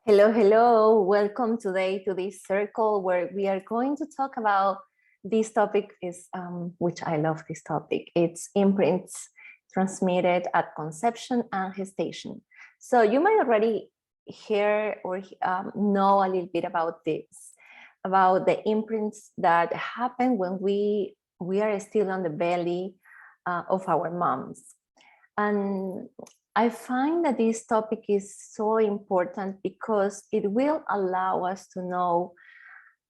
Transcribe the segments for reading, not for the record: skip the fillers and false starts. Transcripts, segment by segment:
Hello, hello. Welcome today to this circle where we are going to talk about this topic is, which I love this topic. It's imprints transmitted at conception and gestation. So you might already hear or know a little bit about this, about the imprints that happen when we are still on the belly of our moms. And I find that this topic is so important because it will allow us to know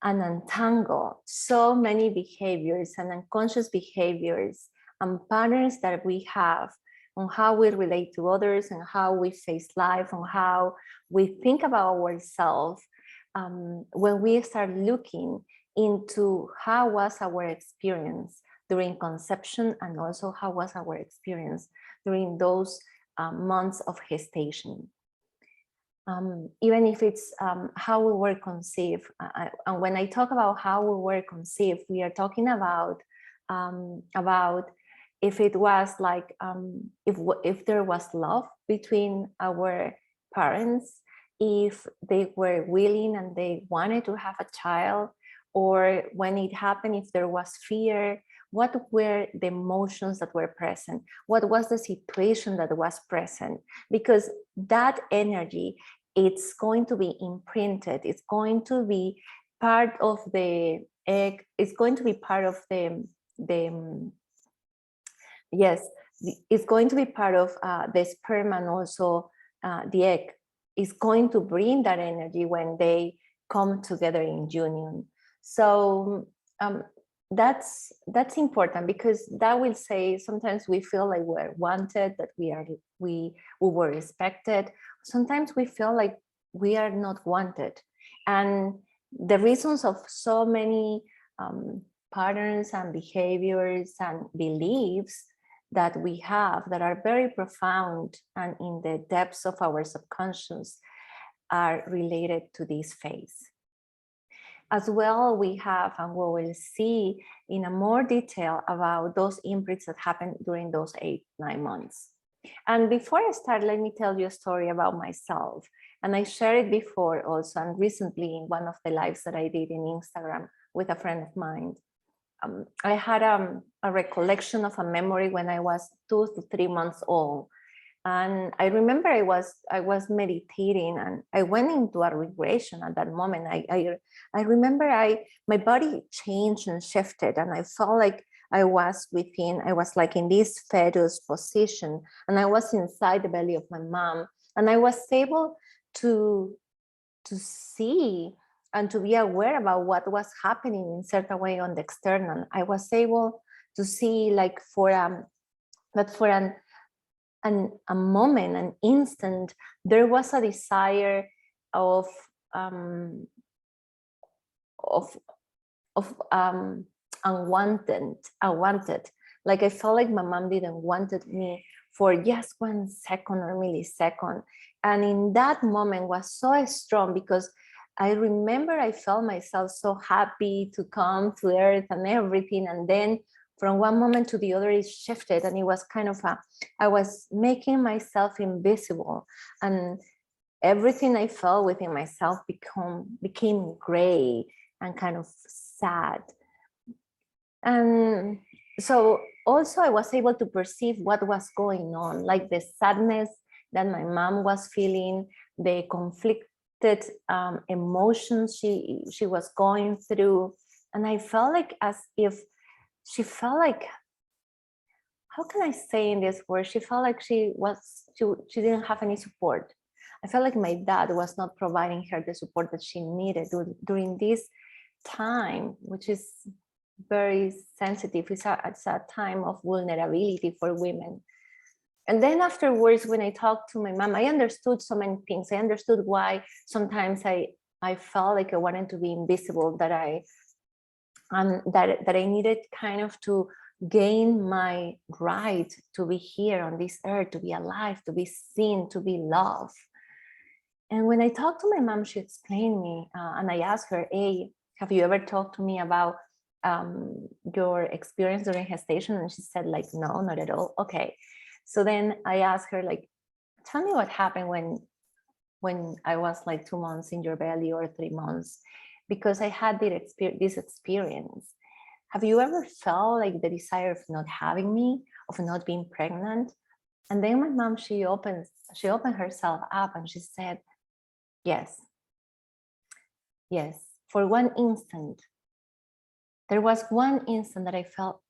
and untangle so many behaviors and unconscious behaviors and patterns that we have on how we relate to others and how we face life, on how we think about ourselves when we start looking into how was our experience during conception and also how was our experience during those months of gestation. Even if it's how we were conceived, and when I talk about how we were conceived, we are talking about if it was like if there was love between our parents, if they were willing and they wanted to have a child, or when it happened, if there was fear. What were the emotions that were present? What was the situation that was present? Because that energy, it's going to be imprinted. It's going to be part of the egg. It's going to be part of yes, it's going to be part of the sperm, and also the egg is going to bring that energy when they come together in union. So that's important, because that will say sometimes we feel like we're wanted, that we were respected. Sometimes we feel like we are not wanted, and the reasons of so many patterns and behaviors and beliefs that we have that are very profound and in the depths of our subconscious are related to this phase. As well, we have, and we will see in a more detail about those imprints that happen during those 8-9 months. And before I start, let me tell you a story about myself. And I shared it before also, and recently in one of the lives that I did in Instagram with a friend of mine. I had a recollection of a memory when I was 2 to 3 months old. And I remember I was meditating, and I went into a regression at that moment. I remember my body changed and shifted, and I felt like I was like in this fetus position, and I was inside the belly of my mom, and I was able to see and to be aware about what was happening in certain way on the external. I was able to see, like, that for a moment, an instant, there was a desire of unwanted. Like, I felt like my mom didn't wanted me for just 1 second or millisecond. And in that moment was so strong, because I remember I felt myself so happy to come to earth and everything. And then from one moment to the other, it shifted, and it was kind of I was making myself invisible, and everything I felt within myself became gray and kind of sad. And so also I was able to perceive what was going on, like the sadness that my mom was feeling, the conflicted emotions she was going through. And I felt like as if she felt like, how can I say in this word? She felt like she didn't have any support. I felt like my dad was not providing her the support that she needed during this time, which is very sensitive. It's a time of vulnerability for women. And then afterwards, when I talked to my mom, I understood so many things. I understood why sometimes I felt like I wanted to be invisible, that I needed kind of to gain my right to be here on this earth, to be alive, to be seen, to be loved. And when I talked to my mom, she explained me, and I asked her, hey, have you ever talked to me about your experience during gestation? And she said, like, no, not at all. Okay. So then I asked her, like, tell me what happened when I was like 2 months in your belly or 3 months, because I had this experience. Have you ever felt like the desire of not having me, of not being pregnant? And then my mom, she opened herself up and she said, yes, yes. For one instant, there was one instant that I felt,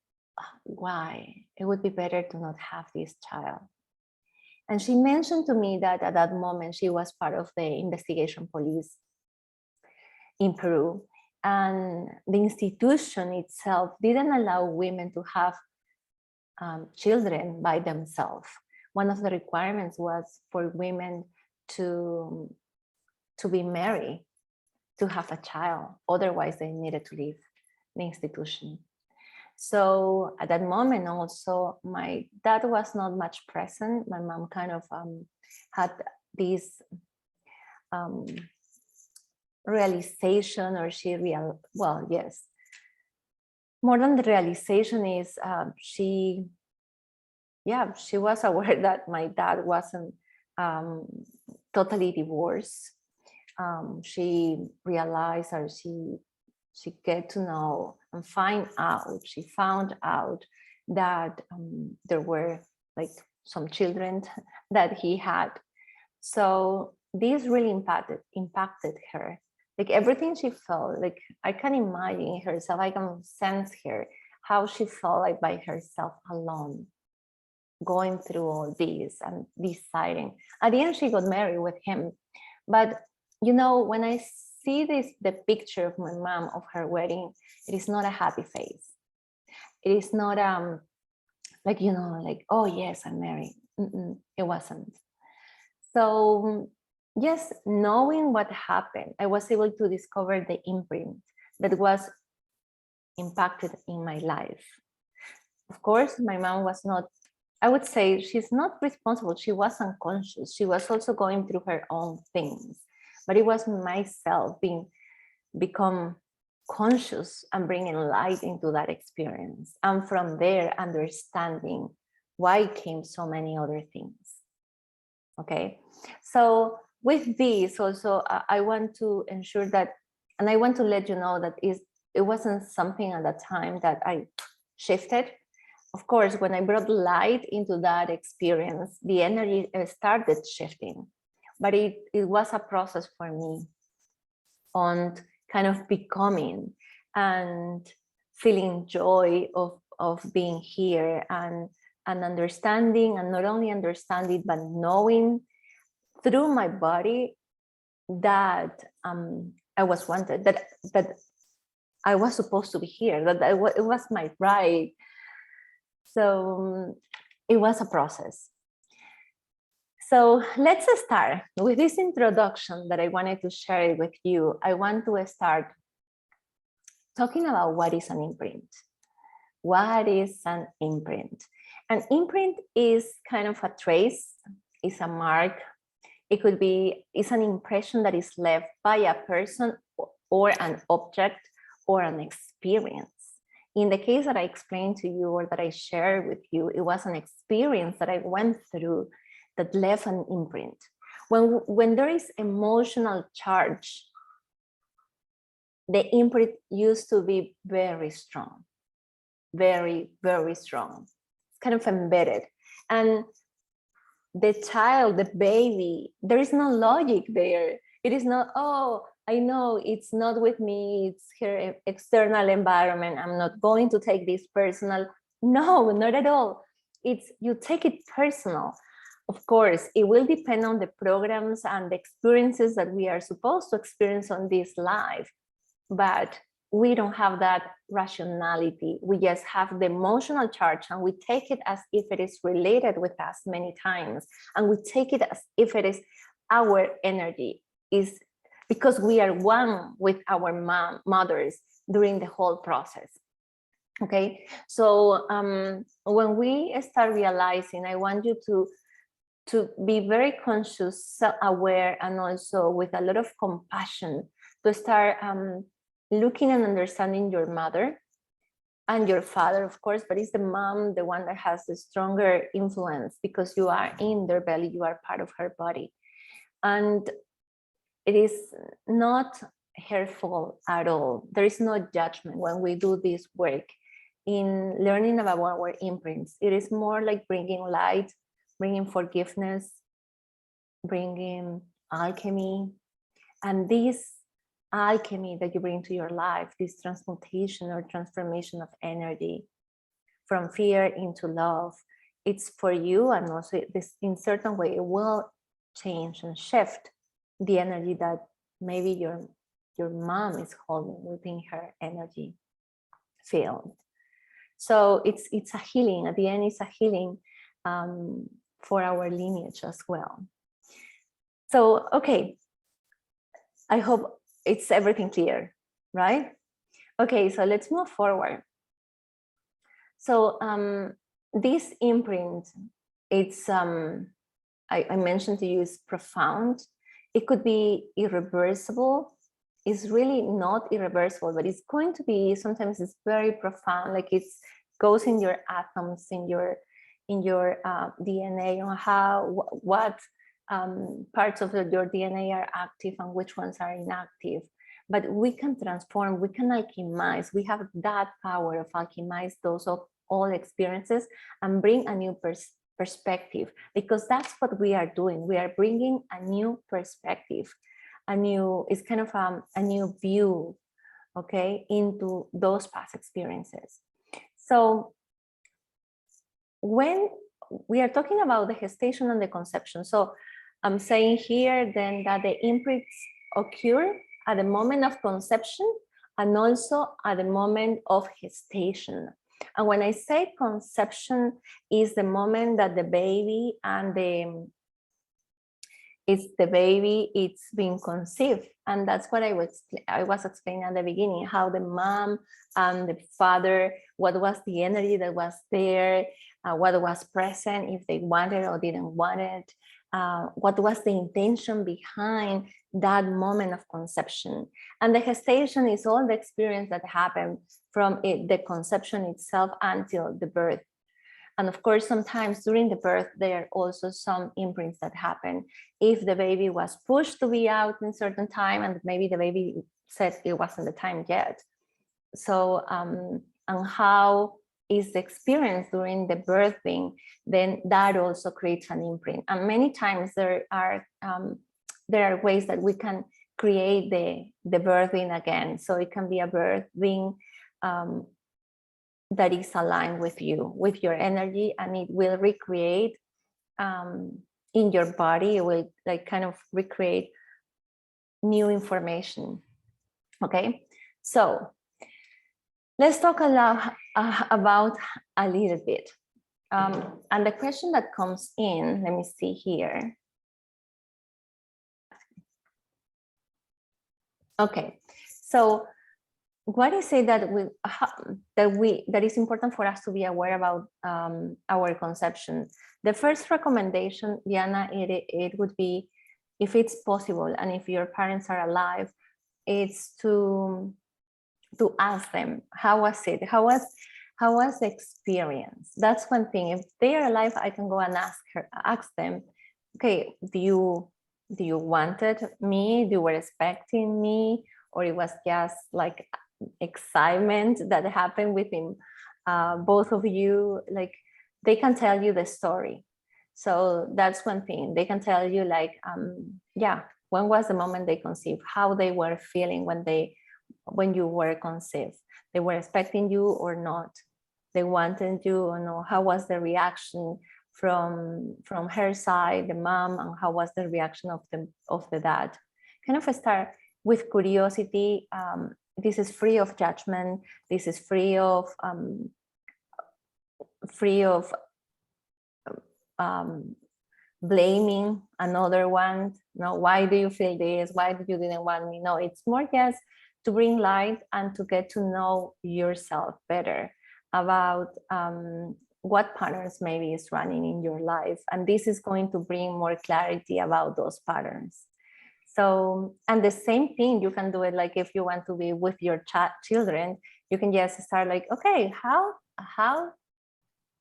why? It would be better to not have this child. And she mentioned to me that at that moment, she was part of the investigation police in Peru. And the institution itself didn't allow women to have children by themselves. One of the requirements was for women to be married, to have a child. Otherwise, they needed to leave the institution. So at that moment also, my dad was not much present. My mom kind of had this realization, or well, yes. More than the realization is she was aware that my dad wasn't totally divorced. She realized, or she get to know and she found out that there were like some children that he had. So this really impacted her. Like everything she felt, like I can imagine herself, I can sense her, how she felt like by herself alone, going through all this and deciding. At the end, she got married with him. But you know, when I see the picture of my mom of her wedding, it is not a happy face. It is not like, you know, like, oh yes, I'm married. It wasn't. So yes, knowing what happened, I was able to discover the imprint that was impacted in my life. Of course, my mom was not, I would say she's not responsible. She was unconscious. She was also going through her own things. But it was myself become conscious and bringing light into that experience. And from there, understanding why came so many other things. Okay, so with this also, I want to ensure that, and I want to let you know that it wasn't something at that time that I shifted. Of course, when I brought light into that experience, the energy started shifting, but it was a process for me on kind of becoming and feeling joy of being here and understanding, and not only understanding, but knowing through my body that I was wanted, that I was supposed to be here, that it was my right. So it was a process. So let's start with this introduction that I wanted to share with you. I want to start talking about what is an imprint. What is an imprint? An imprint is kind of a trace, is a mark. It's an impression that is left by a person or an object or an experience. In the case that I explained to you, or that I shared with you, it was an experience that I went through that left an imprint. When there is emotional charge, the imprint used to be very strong, very, very strong. It's kind of embedded. And the child, the baby, there is no logic there. It is not, oh, I know it's not with me, it's her external environment, I'm not going to take this personal. No, not at all. It's, you take it personal. Of course, it will depend on the programs and the experiences that we are supposed to experience on this life, but we don't have that rationality. We just have the emotional charge, and we take it as if it is related with us many times, and we take it as if it is our energy, is because we are one with our mothers during the whole process. Okay, so when we start realizing, I want you to be very conscious, aware, and also with a lot of compassion to start looking and understanding your mother and your father, of course, but it's the mom, the one that has the stronger influence, because you are in their belly, you are part of her body. And it is not hurtful at all. There is no judgment when we do this work in learning about our imprints. It is more like bringing light, bringing forgiveness, bringing alchemy. And this alchemy that you bring to your life, this transmutation or transformation of energy from fear into love, it's for you. And also this, in certain way, it will change and shift the energy that maybe your mom is holding within her energy field. So it's a healing. At the end, it's a healing for our lineage as well. So, okay, I hope it's everything clear, right? Okay, so let's move forward. So this imprint, it's I mentioned to you, is profound. It could be irreversible. It's really not irreversible, but it's going to be, sometimes it's very profound, like it goes in your atoms, in your DNA, on what parts of your DNA are active and which ones are inactive. But we can transform, we can alchemize, we have that power of alchemize those of all experiences and bring a new perspective, because that's what we are doing. We are bringing a new perspective, it's kind of a new view, okay, into those past experiences. So when we are talking about the gestation and the conception, so I'm saying here then that the imprints occur at the moment of conception and also at the moment of gestation. And when I say conception, is the moment that the baby and it's being conceived. And that's what I was explaining at the beginning, how the mom and the father, what was the energy that was there, what was present, if they wanted or didn't want it, what was the intention behind that moment of conception. And the gestation is all the experience that happened from the conception itself until the birth. And of course, sometimes during the birth, there are also some imprints that happen. If the baby was pushed to be out in a certain time, and maybe the baby said it wasn't the time yet. So, and how is the experience during the birthing, then that also creates an imprint. And many times there are ways that we can create the birthing again. So it can be a birthing that is aligned with you, with your energy, and it will recreate in your body. It will like kind of recreate new information. Okay, so let's talk about a little bit. And the question that comes in, let me see here. Okay, so what is it that is important for us to be aware about our conception? The first recommendation, Diana, it would be, if it's possible and if your parents are alive, it's to ask them, how was it? How was the experience? That's one thing. If they are alive, I can go and ask them, okay, do you wanted me? Do you were expecting me? Or it was just like excitement that happened within both of you? Like, they can tell you the story. So that's one thing. They can tell you, like, yeah, when was the moment they conceived, how they were feeling when you were conceived. They were expecting you or not, they wanted you or no, how was the reaction from her side, the mom, and how was the reaction of the dad. Kind of start with curiosity. This is free of judgment. This is free of blaming another one. No, why do you feel this? Why did you didn't want me? No, it's more just to bring light and to get to know yourself better about what patterns maybe is running in your life. And this is going to bring more clarity about those patterns. So, and the same thing, you can do it like if you want to be with your children, you can just start like, okay,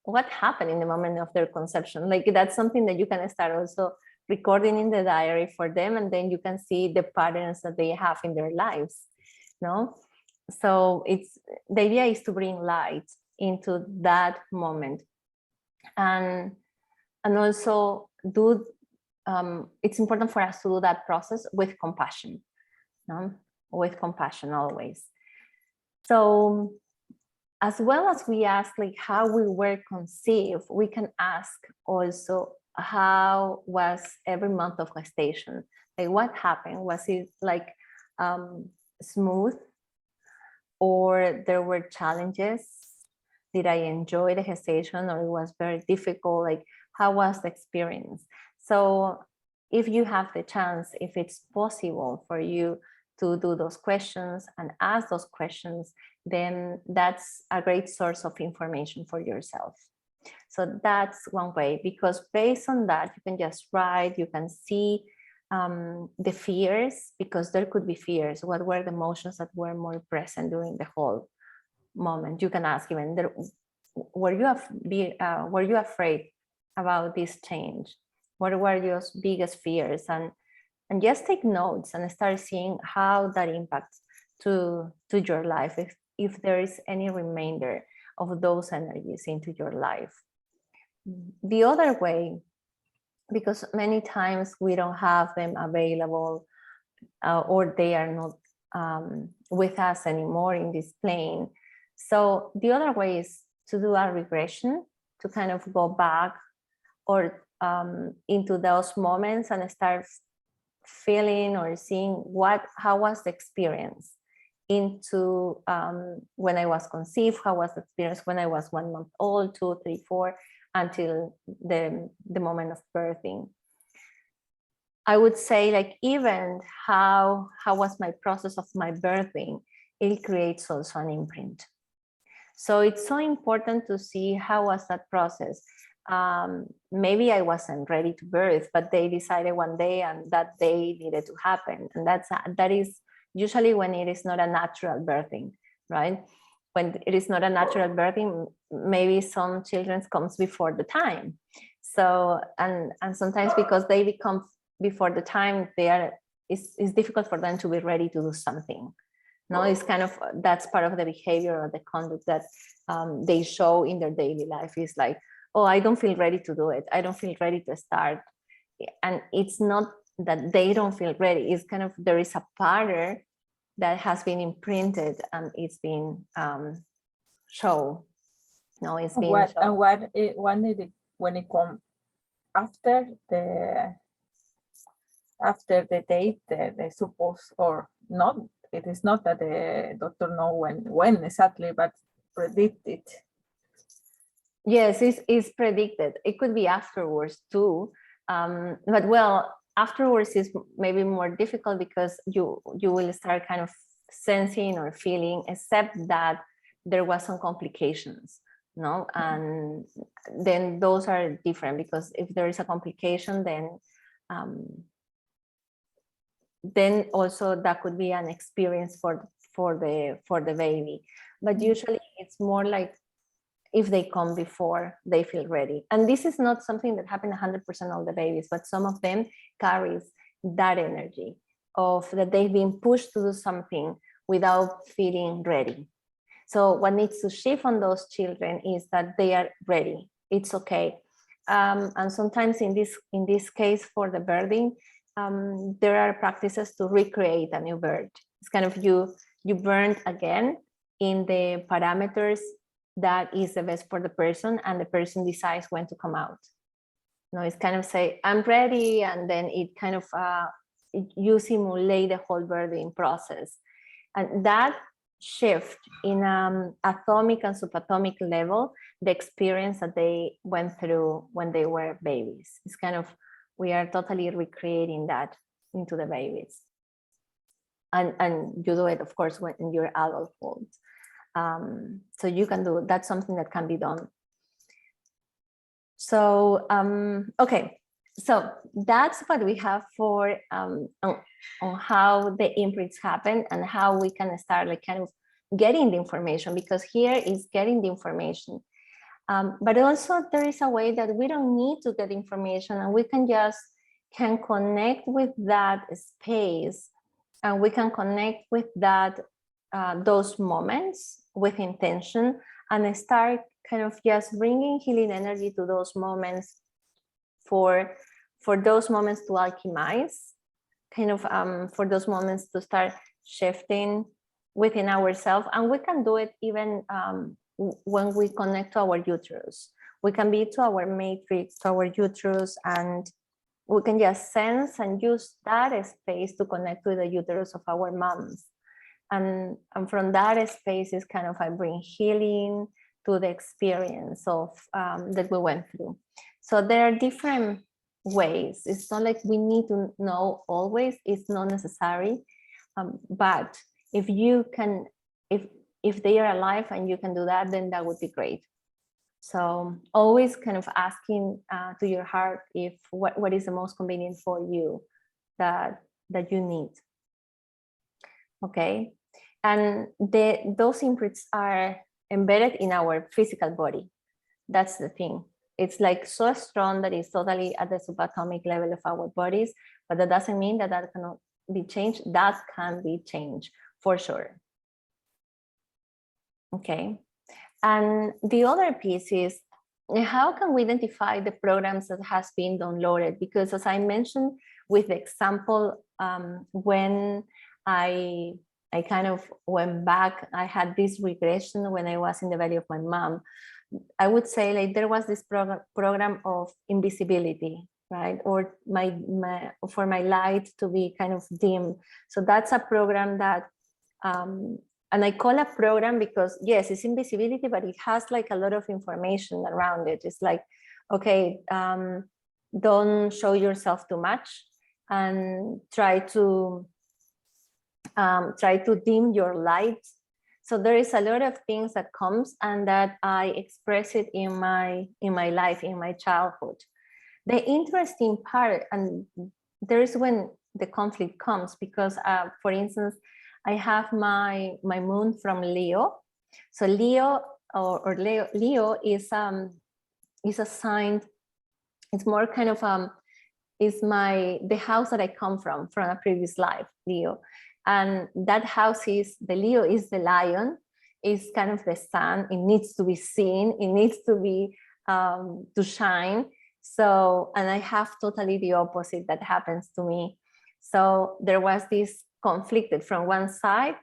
what happened in the moment of their conception? Like, that's something that you can start also recording in the diary for them, and then you can see the patterns that they have in their lives. No, so the idea is to bring light into that moment, and also do. It's important for us to do that process with compassion, no? With compassion always. So, as well as we ask like how we were conceived, we can ask also how was every month of gestation, like what happened, was it like smooth, or there were challenges? Did I enjoy the gestation, or it was very difficult? Like, how was the experience? So if you have the chance, if it's possible for you to do those questions and ask those questions, then that's a great source of information for yourself. So that's one way, because based on that, you can just write, you can see the fears, because there could be fears. What were the emotions that were more present during the whole moment? You can ask even, were you afraid about this change? What were your biggest fears? And just take notes and start seeing how that impacts to your life, if there is any remainder of those energies into your life. The other way, because many times we don't have them available, or they are not with us anymore in this plane. So the other way is to do a regression, to kind of go back or into those moments and start feeling or seeing how was the experience into when I was conceived, how was the experience when I was 1 month old, 2, 3, 4, until the moment of birthing. I would say, like, even how was my process of my birthing, it creates also an imprint. So it's so important to see how was that process. Maybe I wasn't ready to birth, but they decided one day and that day needed to happen. And that is usually when it is not a natural birthing, right? When it is not a natural birthing, maybe some children comes before the time. So, and sometimes because they become before the time, it's difficult for them to be ready to do something. No, it's kind of, that's part of the behavior or the conduct that they show in their daily life. Is like, oh, I don't feel ready to do it. I don't feel ready to start. And it's not that they don't feel ready. It's kind of, there is a pattern that has been imprinted and it's been shown. No, it's been what shown. And when it comes after the date, they suppose, or not, it is not that the doctor know when exactly, but predict it. Yes, it's predicted. It could be afterwards too, but well, afterwards is maybe more difficult because you will start kind of sensing or feeling, except that there was some complications, no, and then those are different, because if there is a complication, then also that could be an experience for the baby. But usually it's more like if they come before they feel ready. And this is not something that happens 100% of the babies, but some of them carries that energy of that they've been pushed to do something without feeling ready. So what needs to shift on those children is that they are ready. It's okay. And sometimes in this case for the birthing, there are practices to recreate a new birth. It's kind of you burn again in the parameters that is the best for the person, and the person decides when to come out. No, it's kind of say, I'm ready, and then it kind of you simulate the whole birthing process. And that shift in atomic and subatomic level, the experience that they went through when they were babies. It's kind of, we are totally recreating that into the babies. And you do it, of course, when in your adulthood. So you can do, that's something that can be done. So, okay, so that's what we have for on how the imprints happen and how we can start like kind of getting the information, because here is getting the information. But also there is a way that we don't need to get information, and we can just can connect with that space, and we can connect with that those moments with intention, and start kind of just bringing healing energy to those moments, for those moments to alchemize, kind of for those moments to start shifting within ourselves. And we can do it even when we connect to our uterus. We can be to our matrix, to our uterus, and we can just sense and use that space to connect to the uterus of our moms. And from that space is kind of I bring healing to the experience of that we went through. So there are different ways. It's not like we need to know always. It's not necessary. But if you can, if they are alive and you can do that, then that would be great. So always kind of asking to your heart if what is the most convenient for you that you need. Okay, and those imprints are embedded in our physical body. That's the thing. It's like so strong that it's totally at the subatomic level of our bodies, but that doesn't mean that that cannot be changed. That can be changed for sure. Okay. And the other piece is, how can we identify the programs that has been downloaded? Because as I mentioned with the example, when I kind of went back, I had this regression when I was in the belly of my mom. I would say like there was this program of invisibility, right? Or for my light to be kind of dim. So that's a program that, and I call a program because yes, it's invisibility, but it has like a lot of information around it. It's like, okay, don't show yourself too much, and try to dim your light. So there is a lot of things that comes, and that I express it in my life, in my childhood. The interesting part, and there is when the conflict comes, because for instance, I have my moon from Leo. So Leo or Leo is a sign. It's more kind of is the house that I come from a previous life, Leo. And that house is the Leo is the lion, is kind of the sun. It needs to be seen. It needs to be to shine. So, and I have totally the opposite that happens to me. So there was this conflicted from one side,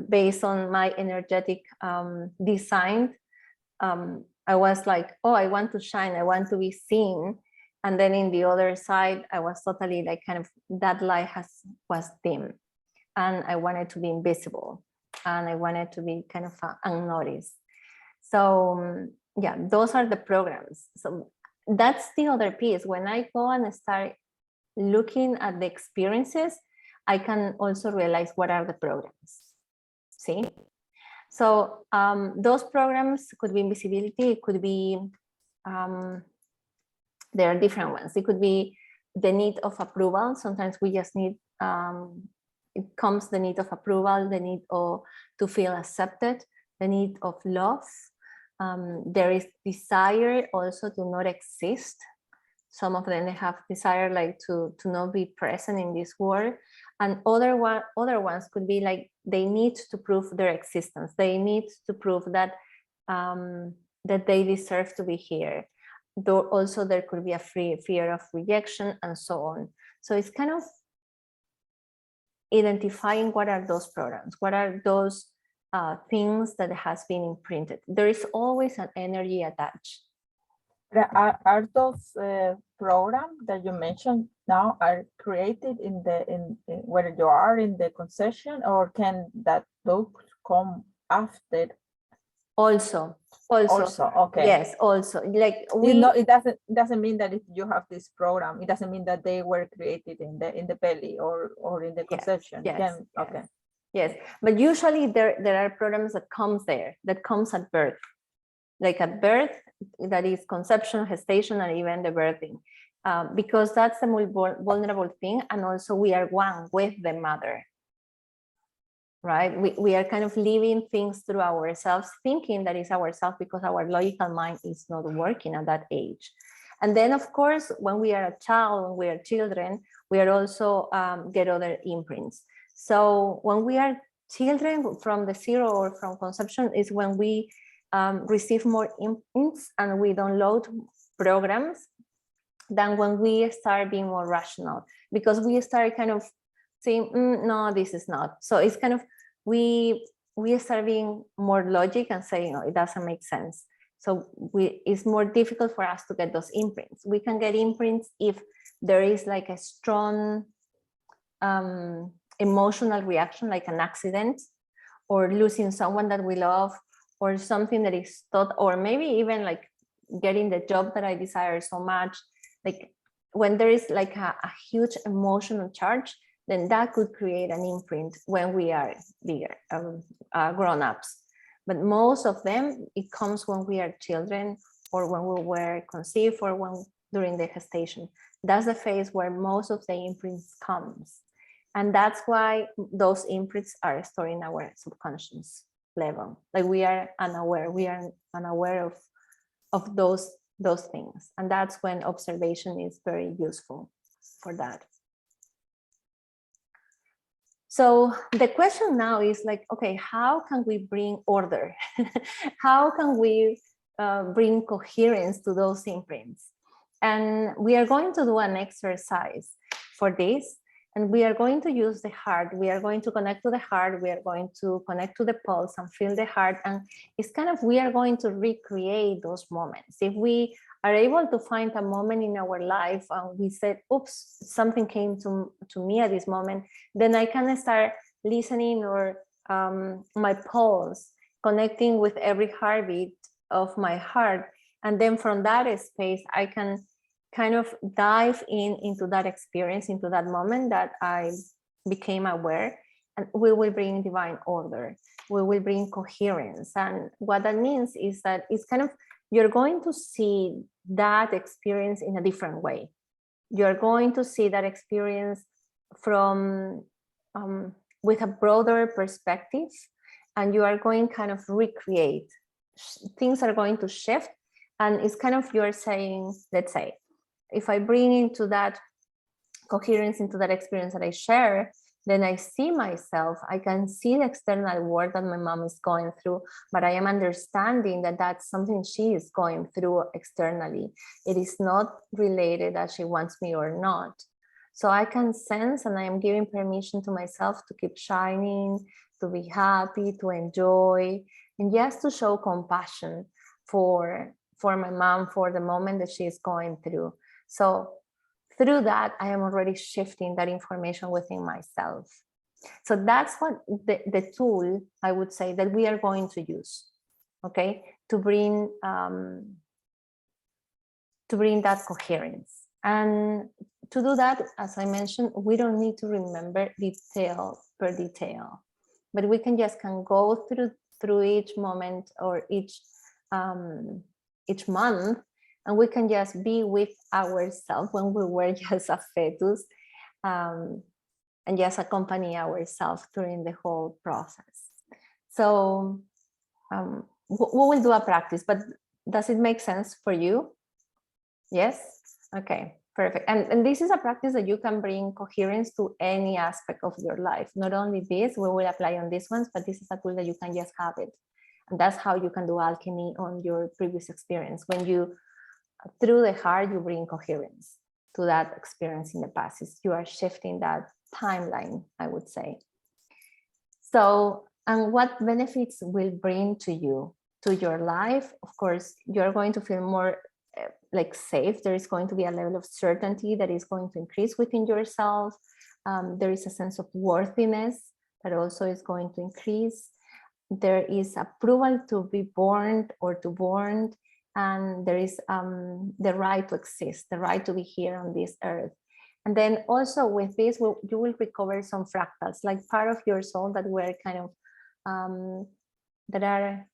based on my energetic design. I was like, oh, I want to shine. I want to be seen. And then in the other side, I was totally like kind of that light was dim, and I wanted to be invisible, and I wanted to be kind of unnoticed. So yeah, those are the programs. So that's the other piece. When I go and start looking at the experiences, I can also realize what are the programs. See? So those programs could be invisibility, it could be, there are different ones. It could be the need of approval. Sometimes we just need, it comes the need of approval, the need to feel accepted, the need of love. There is desire also to not exist. Some of them, they have desire like to not be present in this world. And other ones could be like they need to prove their existence. They need to prove that that they deserve to be here. Though also there could be a fear of rejection and so on. So it's kind of identifying what are those programs, what are those things that has been imprinted. There is always an energy attached. Are those programs that you mentioned now are created in where you are in the conception, or can that those come after? Also, okay. Yes, also, like it doesn't mean that if you have this program, it doesn't mean that they were created in the belly or in the conception. Yes, okay. Yes, but usually there are programs that comes at birth, like at birth, that is conception, gestation, and even the birthing, because that's the most vulnerable thing, and also we are one with the mother. Right, we are kind of living things through ourselves, thinking that is ourselves, because our logical mind is not working at that age. And then, of course, when we are a child, when we are children, we are also get other imprints. So when we are children, from the zero or from conception, is when we receive more imprints and we download programs than when we start being more rational, because we start kind of saying, no, this is not. So it's kind of, we start being more logic and saying, no, it doesn't make sense. So it's more difficult for us to get those imprints. We can get imprints if there is like a strong emotional reaction, like an accident, or losing someone that we love, or something that is thought, or maybe even like getting the job that I desire so much. Like when there is like a huge emotional charge, then that could create an imprint when we are bigger, grown-ups. But most of them, it comes when we are children, or when we were conceived, or when during the gestation. That's the phase where most of the imprints comes. And that's why those imprints are stored in our subconscious level. Like we are unaware of those things. And that's when observation is very useful for that. So the question now is like, okay, how can we bring order? How can we bring coherence to those imprints? And we are going to do an exercise for this. And we are going to use the heart. We are going to connect to the heart. We are going to connect to the pulse and feel the heart. And it's kind of, we are going to recreate those moments. If we are able to find a moment in our life and we said, oops, something came to me at this moment, then I can start listening, or my pulse, connecting with every heartbeat of my heart. And then from that space, I can kind of dive into that experience, into that moment that I became aware, and we will bring divine order. We will bring coherence. And what that means is that it's kind of, you're going to see that experience in a different way. You're going to see that experience from with a broader perspective, and you are going kind of recreate. Things are going to shift, and it's kind of, you're saying, let's say, if I bring into that coherence, into that experience that I share, then I see myself, I can see the external world that my mom is going through, but I am understanding that that's something she is going through externally. It is not related that she wants me or not. So I can sense, and I am giving permission to myself to keep shining, to be happy, to enjoy, and just to show compassion for my mom, for the moment that she is going through. So through that, I am already shifting that information within myself. So that's what the tool, I would say, that we are going to use, okay, to bring that coherence. And to do that, as I mentioned, we don't need to remember detail per detail, but we can go through each moment or each month, and we can just be with ourselves when we were just a fetus, and just accompany ourselves during the whole process. So we will do a practice, but does it make sense for you? Yes? Okay, perfect. And this is a practice that you can bring coherence to any aspect of your life. Not only this, we will apply on these ones, but this is a tool that you can just have it. And that's how you can do alchemy on your previous experience. When you, through the heart, you bring coherence to that experience in the past. You are shifting that timeline, I would say. So, and what benefits will bring to you, to your life? Of course, you're going to feel more like safe. There is going to be a level of certainty that is going to increase within yourself. There is a sense of worthiness that also is going to increase. There is approval to be born or to born, and there is the right to exist, the right to be here on this earth. And then also with this, you will recover some fractals, like part of your soul that were kind of, that are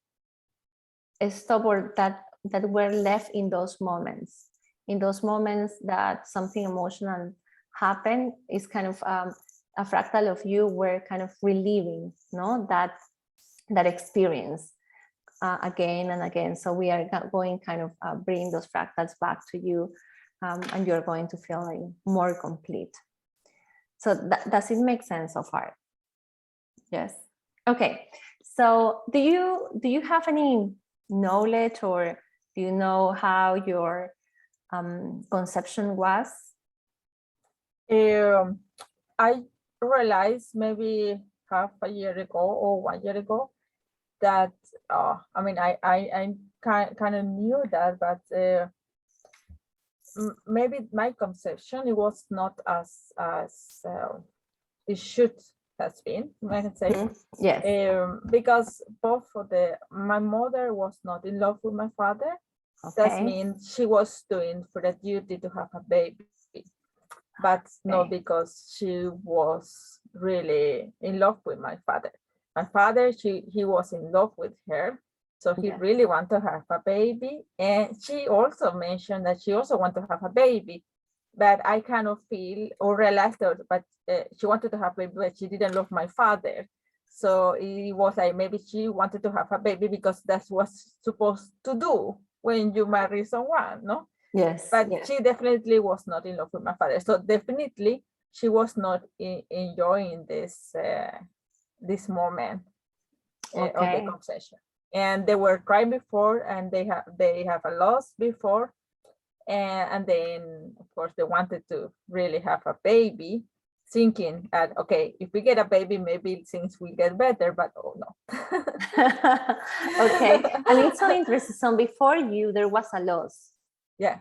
stopped, or that were left in those moments that something emotional happened. Is kind of a fractal of you were kind of reliving, no, that experience again and again. So we are going kind of bring those fractals back to you, and you're going to feel like more complete. So does it make sense so far? Yes. Okay. So do you have any knowledge, or do you know how your conception was? I realized maybe half a year ago or 1 year ago that I mean I kind of knew that, but maybe my conception, it was not as it should has been, I can say. Yes. Because both of my mother was not in love with my father. That means she was doing for the duty to have a baby, but not because she was really in love with my father. My father, he was in love with her, so he really wanted to have a baby, and she also mentioned that she also wanted to have a baby, but I kind of feel or realized that, but she wanted to have a baby, but she didn't love my father. So it was like maybe she wanted to have a baby because that's what's supposed to do when you marry someone, no? Yes. But she definitely was not in love with my father. So definitely she was not enjoying this this moment of the conception. And they were crying before, and they have a loss before. And then, of course, they wanted to really have a baby, thinking that, okay, if we get a baby, maybe things will get better, but oh no. Okay, and it's so interesting. So before you, there was a loss. Yeah.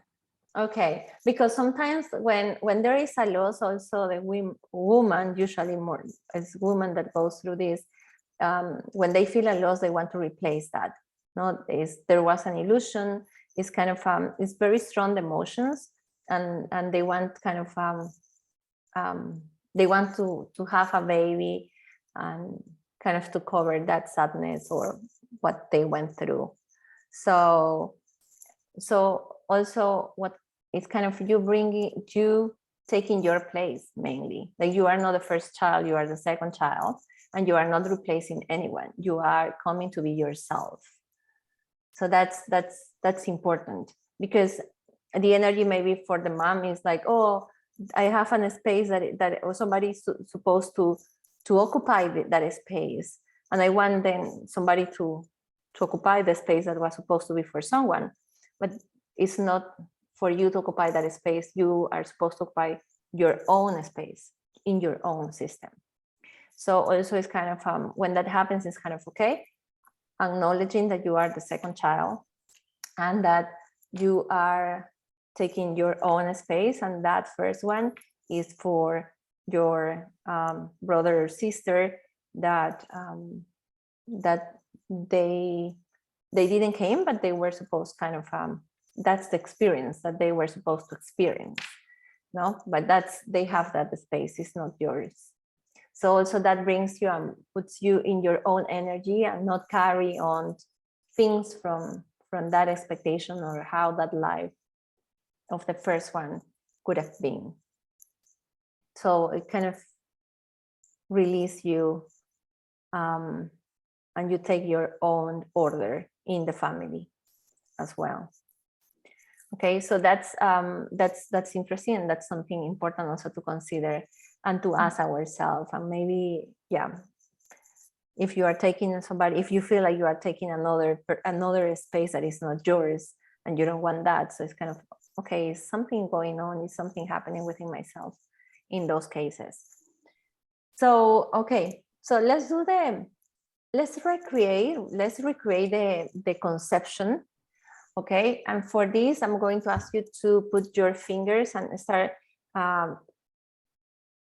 Okay, because sometimes when there is a loss, also the woman, usually more as woman that goes through this, when they feel a loss, they want to replace that. No, there was an illusion. It's kind of it's very strong emotions, and they want kind of they want to have a baby, and kind of to cover that sadness or what they went through. So also what it's kind of you taking your place, mainly. Like you are not the first child, you are the second child, and you are not replacing anyone. You are coming to be yourself. So that's important, because the energy maybe for the mom is like, oh, I have a space that or somebody's supposed to occupy that space, and I want then somebody to occupy the space that was supposed to be for someone, but it's not for you to occupy that space. You are supposed to occupy your own space in your own system. So also it's kind of when that happens, it's kind of okay, acknowledging that you are the second child and that you are taking your own space, and that first one is for your brother or sister that that they didn't came, but they were supposed kind of that's the experience that they were supposed to experience, no? But they have that space, it's not yours. So also that brings you and puts you in your own energy and not carry on things from that expectation or how that life of the first one could have been. So it kind of release you, and you take your own order in the family as well. Okay, so that's interesting, and that's something important also to consider and to ask ourselves. And maybe, yeah, if you are taking somebody, if you feel like you are taking another space that is not yours and you don't want that, so it's kind of okay, is something going on, is something happening within myself in those cases. So okay, so let's recreate the conception. Okay, and for this I'm going to ask you to put your fingers and start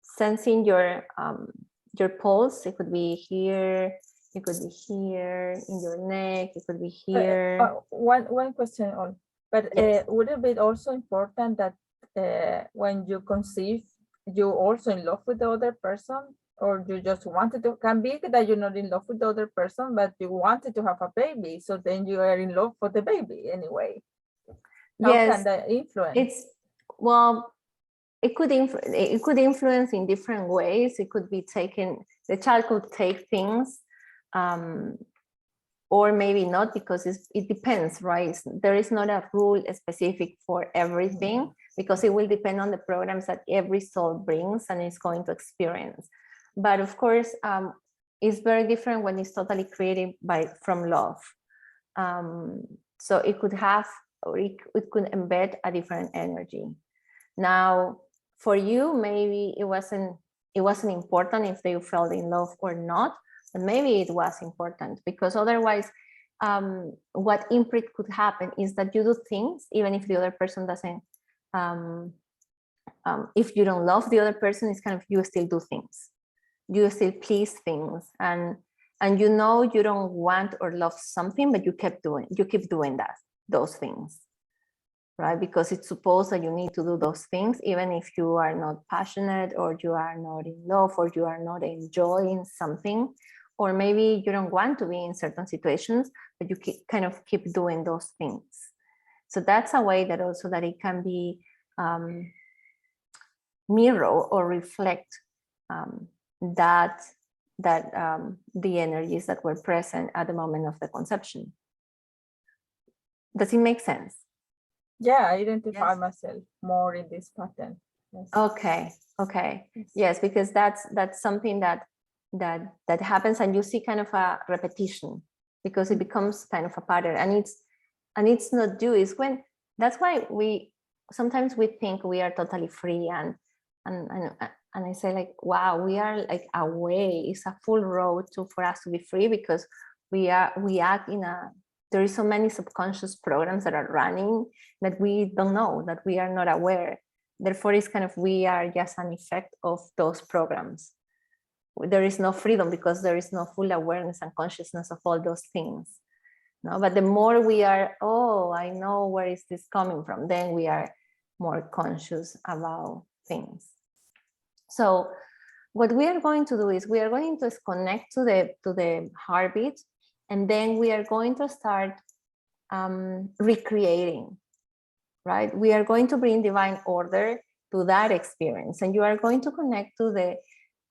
sensing your pulse. It could be here, it could be here in your neck, it could be here. One question on, but yes. Would it be also important that when you conceive, you also in love with the other person, or you just wanted to, can be that you're not in love with the other person, but you wanted to have a baby, so then you are in love for the baby anyway? How can that influence? It could influence in different ways. It could be taken, the child could take things or maybe not, because it depends, right? There is not a rule specific for everything, because it will depend on the programs that every soul brings and is going to experience. But of course, it's very different when it's totally created from love. So it could have, or it could embed a different energy. Now, for you, maybe it wasn't important if they felt in love or not, but maybe it was important, because otherwise, what imprint could happen is that you do things even if the other person doesn't. If you don't love the other person, it's kind of, you still do things, you still please things, and you know you don't want or love something, but you keep doing those things, right? Because it's supposed that you need to do those things, even if you are not passionate, or you are not in love, or you are not enjoying something, or maybe you don't want to be in certain situations, but you kind of keep doing those things. So that's a way that also that it can be mirror or reflect the energies that were present at the moment of the conception. Does it make sense? Yeah, I identify myself more in this pattern. Yes. Okay. Yes, because that's something that happens, and you see kind of a repetition, because it becomes kind of a pattern, and it's not due. It's when, that's why sometimes we think we are totally free, and I say, like, wow, we are like away. It's a full road for us to be free, because we act in there is so many subconscious programs that are running that we don't know, that we are not aware. Therefore, it's kind of, we are just an effect of those programs. There is no freedom, because there is no full awareness and consciousness of all those things. No, but the more we are, oh, I know where is this coming from, then we are more conscious about things. So what we are going to do is we are going to connect to the heartbeat, and then we are going to start recreating, right? We are going to bring divine order to that experience, and you are going to connect to the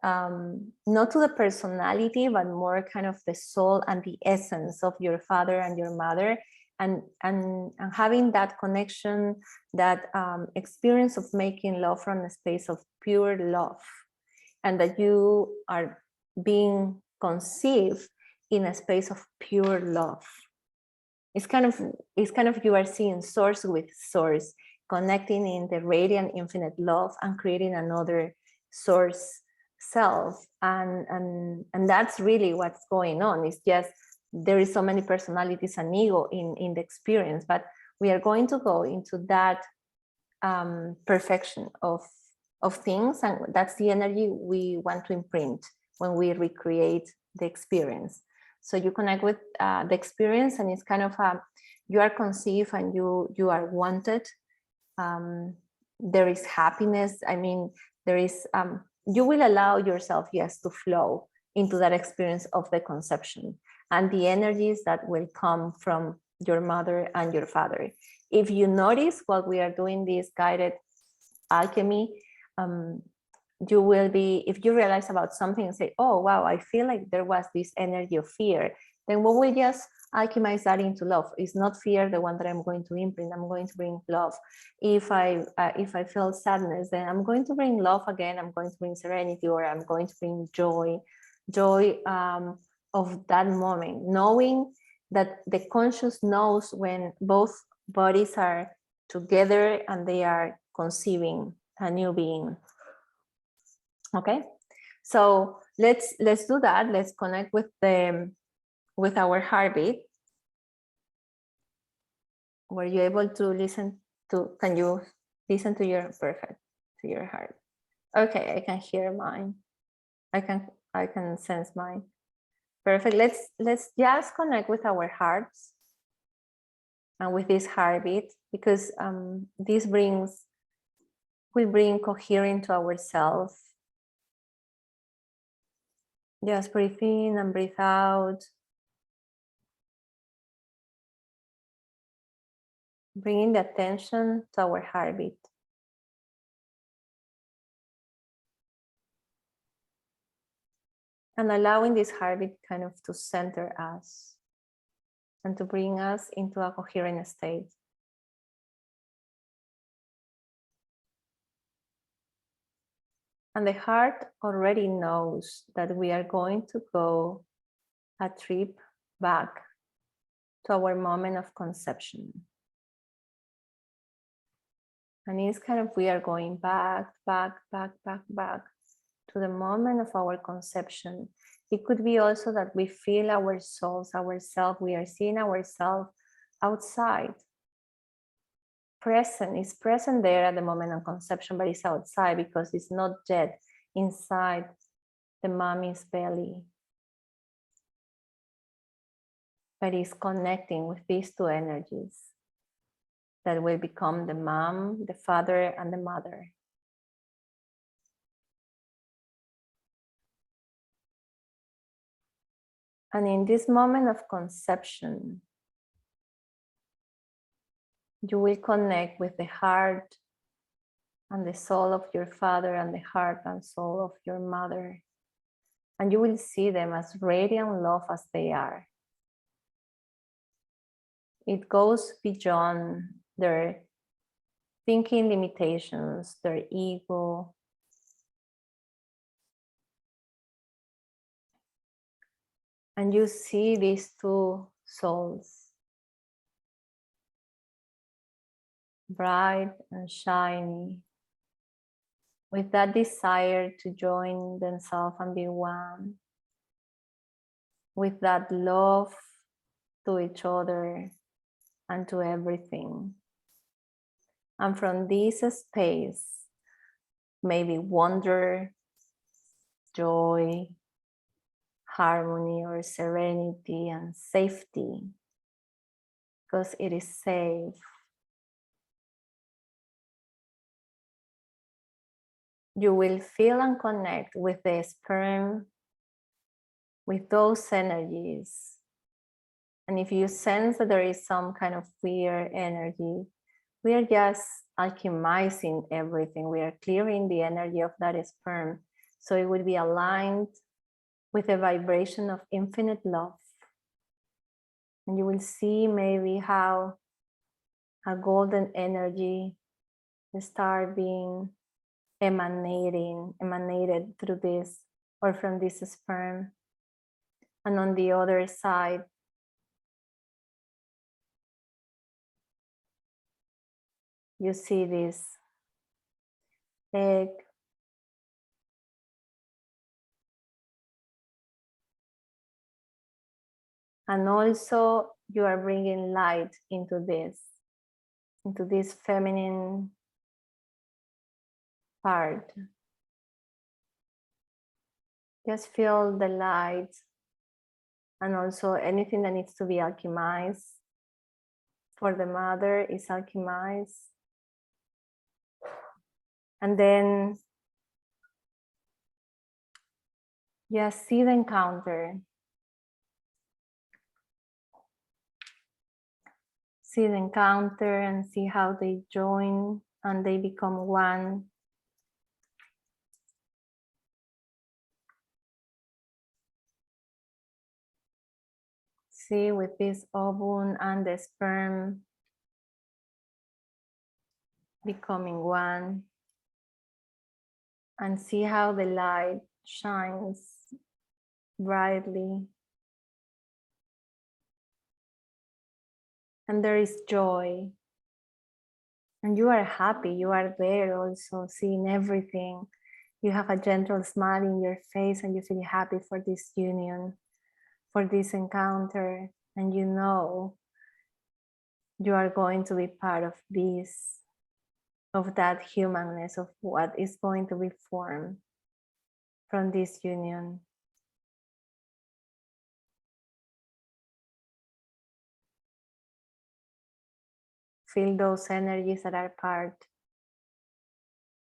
not to the personality, but more kind of the soul and the essence of your father and your mother, and having that connection, that experience of making love from a space of pure love, and that you are being conceived in a space of pure love. It's kind of you are seeing source with source, connecting in the radiant infinite love and creating another source self, and that's really what's going on. It's just there is so many personalities and ego in the experience, but we are going to go into that perfection of things, and that's the energy we want to imprint when we recreate the experience. So you connect with the experience, and it's kind of you are conceived and you are wanted. There is happiness. I mean, there is you will allow yourself, yes, to flow into that experience of the conception and the energies that will come from your mother and your father. If you notice while we are doing this guided alchemy, you will be, if you realize about something and say, oh wow, I feel like there was this energy of fear, then we will just alchemize that into love. It's not fear the one that I'm going to imprint. I'm going to bring love. If I feel sadness, then I'm going to bring love again. I'm going to bring serenity, or I'm going to bring joy of that moment, knowing that the conscious knows when both bodies are together and they are conceiving a new being. Okay, so let's do that. Let's connect with our heartbeat. Were you able to listen to? Can you listen to your to your heart? Okay, I can hear mine. I can sense mine. Perfect. Let's just connect with our hearts and with this heartbeat, because this will bring coherence to ourselves. Just breathe in and breathe out. Bringing the attention to our heartbeat. And allowing this heartbeat kind of to center us. and to bring us into a coherent state. And the heart already knows that we are going to go a trip back to our moment of conception. And it's kind of, we are going back to the moment of our conception. It could be also that we feel our souls, ourselves, we are seeing ourselves outside. Present, is present there at the moment of conception, but it's outside because it's not yet inside the mommy's belly. But it's connecting with these two energies that will become the mom, the father, and the mother. And in this moment of conception, you will connect with the heart and the soul of your father and the heart and soul of your mother. And you will see them as radiant love as they are. It goes beyond their thinking limitations, their ego. And you see these two souls, bright and shiny, with that desire to join themselves and be one, with that love to each other and to everything. And from this space, maybe wonder, joy, harmony or serenity and safety, because it is safe. You will feel and connect with the sperm, with those energies. And if you sense that there is some kind of weird energy, we are just alchemizing everything. We are clearing the energy of that sperm. So it will be aligned with the vibration of infinite love. And you will see maybe how a golden energy will start being emanated through this or from this sperm. And on the other side, you see this egg. And also you are bringing light into this feminine part. Just feel the light and also anything that needs to be alchemized for the mother is alchemized. And then just see the encounter. See the encounter and see how they join and they become one. See with this ovum and the sperm becoming one. And see how the light shines brightly. And there is joy. And you are happy, you are there also seeing everything. You have a gentle smile in your face and you feel happy for this union, for this encounter. And you know you are going to be part of this, of that humanness, of what is going to be formed from this union. Feel those energies that are part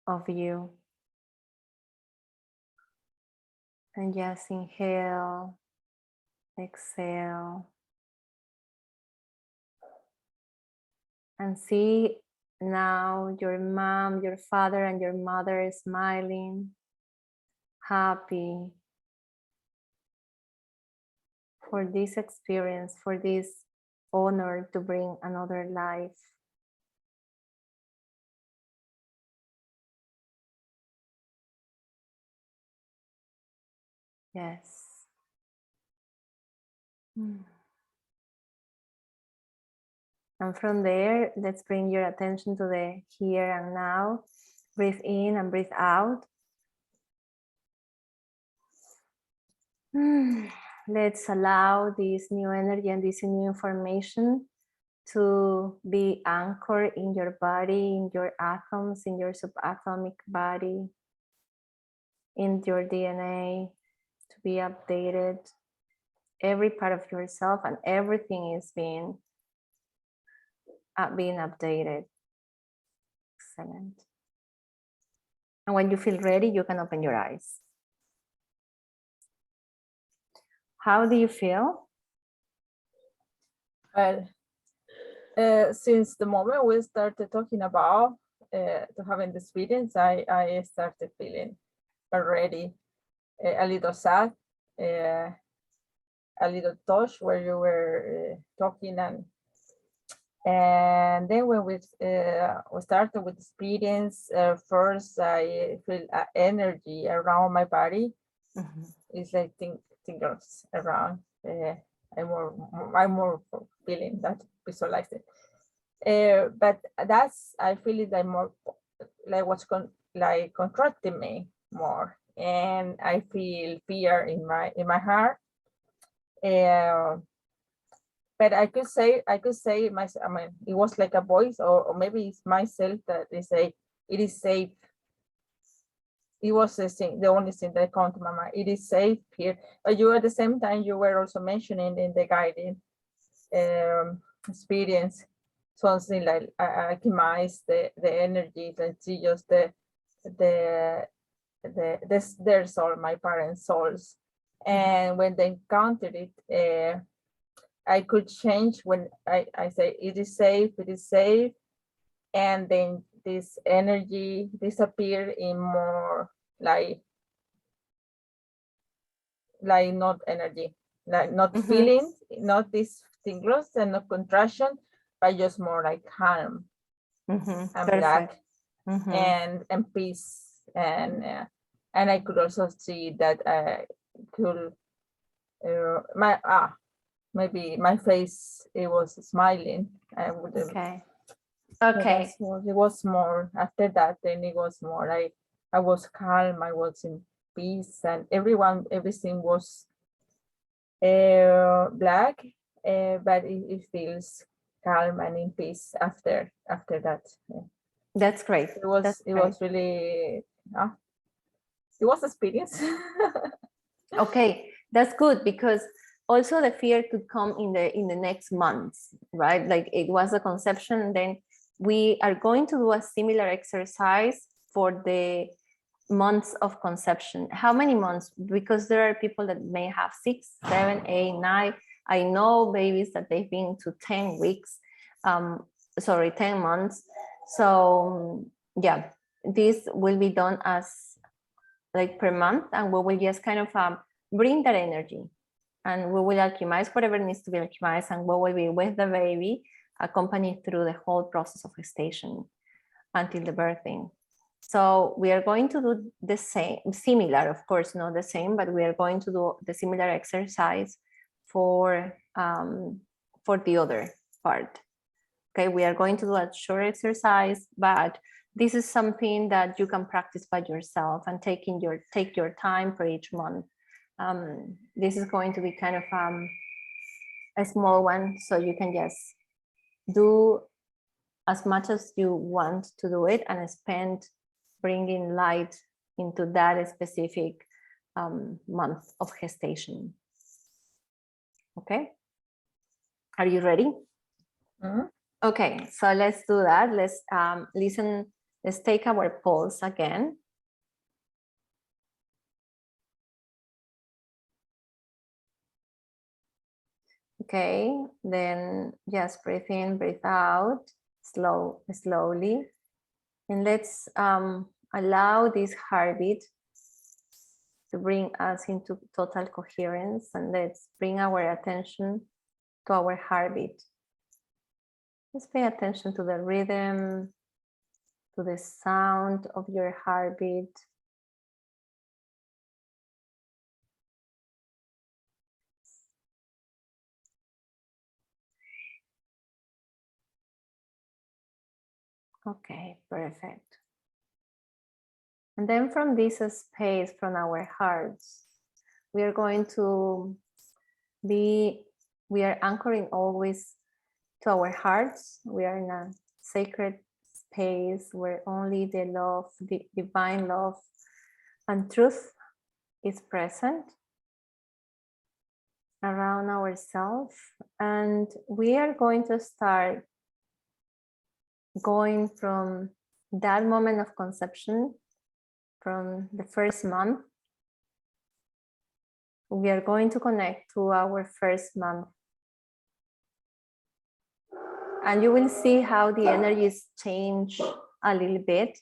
of you. And just inhale, exhale. And see now your mom, your father, and your mother smiling, happy for this experience, for this honored to bring another life. Yes. And from there, let's bring your attention to the here and now. Breathe in and breathe out. Let's allow this new energy and this new information to be anchored in your body, in your atoms, in your subatomic body, in your DNA, to be updated. Every part of yourself and everything is being updated. Excellent. And when you feel ready, you can open your eyes. How do you feel? Well, since the moment we started talking about to having the experience, I started feeling already a little sad, a little touch where you were talking, and then when we started with experience, first I feel energy around my body. It's like tingles around. I'm more feeling that, visualizing. But that's, I feel it like more like what's contracting me more, and I feel fear in my heart. But I could say myself. I mean, it was like a voice, or maybe it's myself that they say it is safe. It was the only thing that came to my mind. It is safe here. But you at the same time, you were also mentioning in the guiding experience something like alchemize the energies and see just their soul, my parents' souls. And when they encountered it, I could change when I say it is safe, and then this energy disappear in more like not energy, like not feeling, not this tingles and not contraction, but just more like calm and black and peace, and I could also see that I could maybe my face, it was smiling. I would okay. It was more after that. Then it was more like I was calm. I was in peace, and everything was black, but it feels calm and in peace after that. That's great. It was really it was experience. Okay, that's good, because also the fear could come in the next months, right? Like it was a conception, then we are going to do a similar exercise for the months of conception. How many months? Because there are people that may have 6, 7, 8, 9. I know babies that they've been to 10 weeks, 10 months. So yeah, this will be done as like per month, and we will just kind of bring that energy, and we will alchemize whatever needs to be alchemized, and we will be with the baby, accompanied through the whole process of gestation until the birthing. So we are going to do the same, similar, of course, not the same, but we are going to do the similar exercise for the other part. Okay, we are going to do a short exercise, but this is something that you can practice by yourself and take your time for each month. This is going to be kind of a small one, so you can just do as much as you want to do it and spend bringing light into that specific month of gestation. Okay, are you ready? Okay, so let's do that. Let's listen. Let's take our pulse again. Okay, then just breathe in, breathe out, slowly. And let's allow this heartbeat to bring us into total coherence. And let's bring our attention to our heartbeat. Just pay attention to the rhythm, to the sound of your heartbeat. Okay, perfect. And then from this space, from our hearts, we are going to we are anchoring always to our hearts. We are in a sacred space where only the love, the divine love and truth is present around ourselves. And we are going to start going from that moment of conception, from the first month. We are going to connect to our first month. And you will see how the energies change a little bit.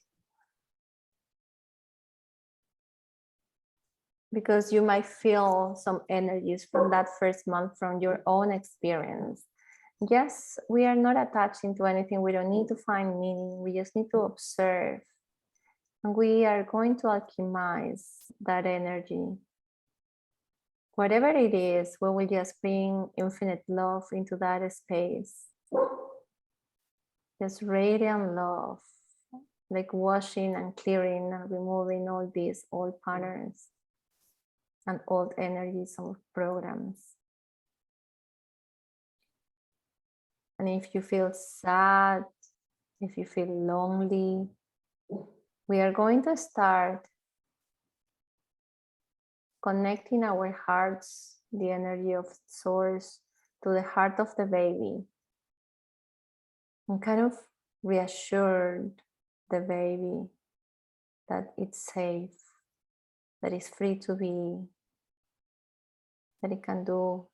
Because you might feel some energies from that first month from your own experience. Yes, we are not attaching to anything. We don't need to find meaning. We just need to observe. And we are going to alchemize that energy. Whatever it is, we will just bring infinite love into that space. Just radiant love, like washing and clearing and removing all these old patterns and old energies of programs. And if you feel sad, if you feel lonely, we are going to start connecting our hearts, the energy of source, to the heart of the baby, and kind of reassure the baby that it's safe, that it's free to be, that it can do,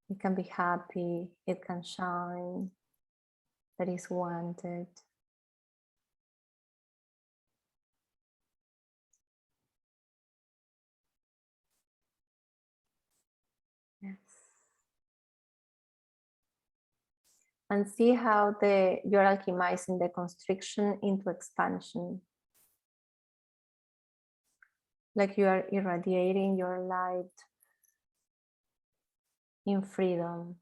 it can be happy, it can shine, that is wanted. Yes. And see how you're alchemizing the constriction into expansion. Like you are irradiating your light in freedom.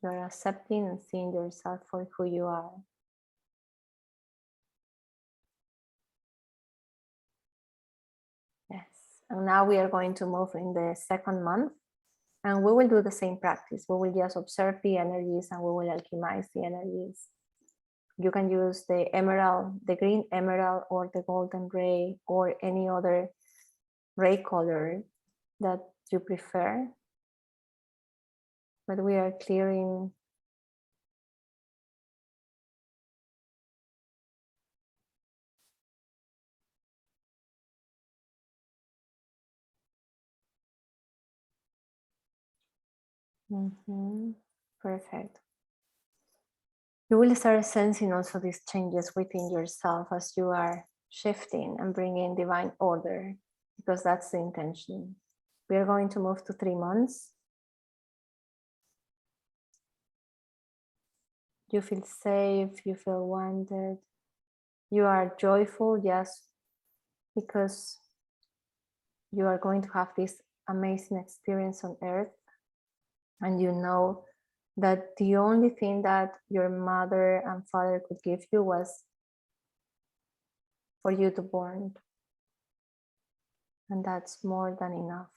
You're accepting and seeing yourself for who you are. Yes. And now we are going to move in the second month. And we will do the same practice. We will just observe the energies and we will alchemize the energies. You can use the emerald, the green emerald, or the golden ray, or any other ray color that you prefer. But we are clearing Perfect. You will start sensing also these changes within yourself as you are shifting and bringing divine order, because that's the intention. We are going to move to 3 months. You feel safe, you feel wanted, you are joyful, yes, because you are going to have this amazing experience on earth. And you know that the only thing that your mother and father could give you was for you to born. And that's more than enough.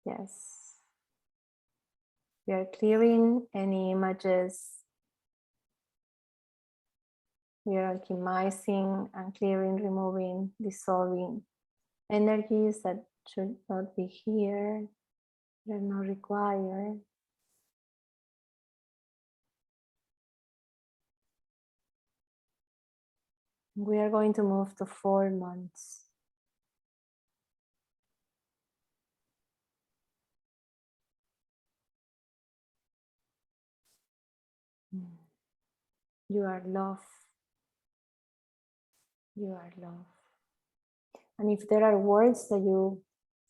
Yes. We are clearing any images. We are alchemizing and clearing, removing, dissolving energies that should not be here. They're not required. We are going to move to 4 months. You are love. You are love. And if there are words that you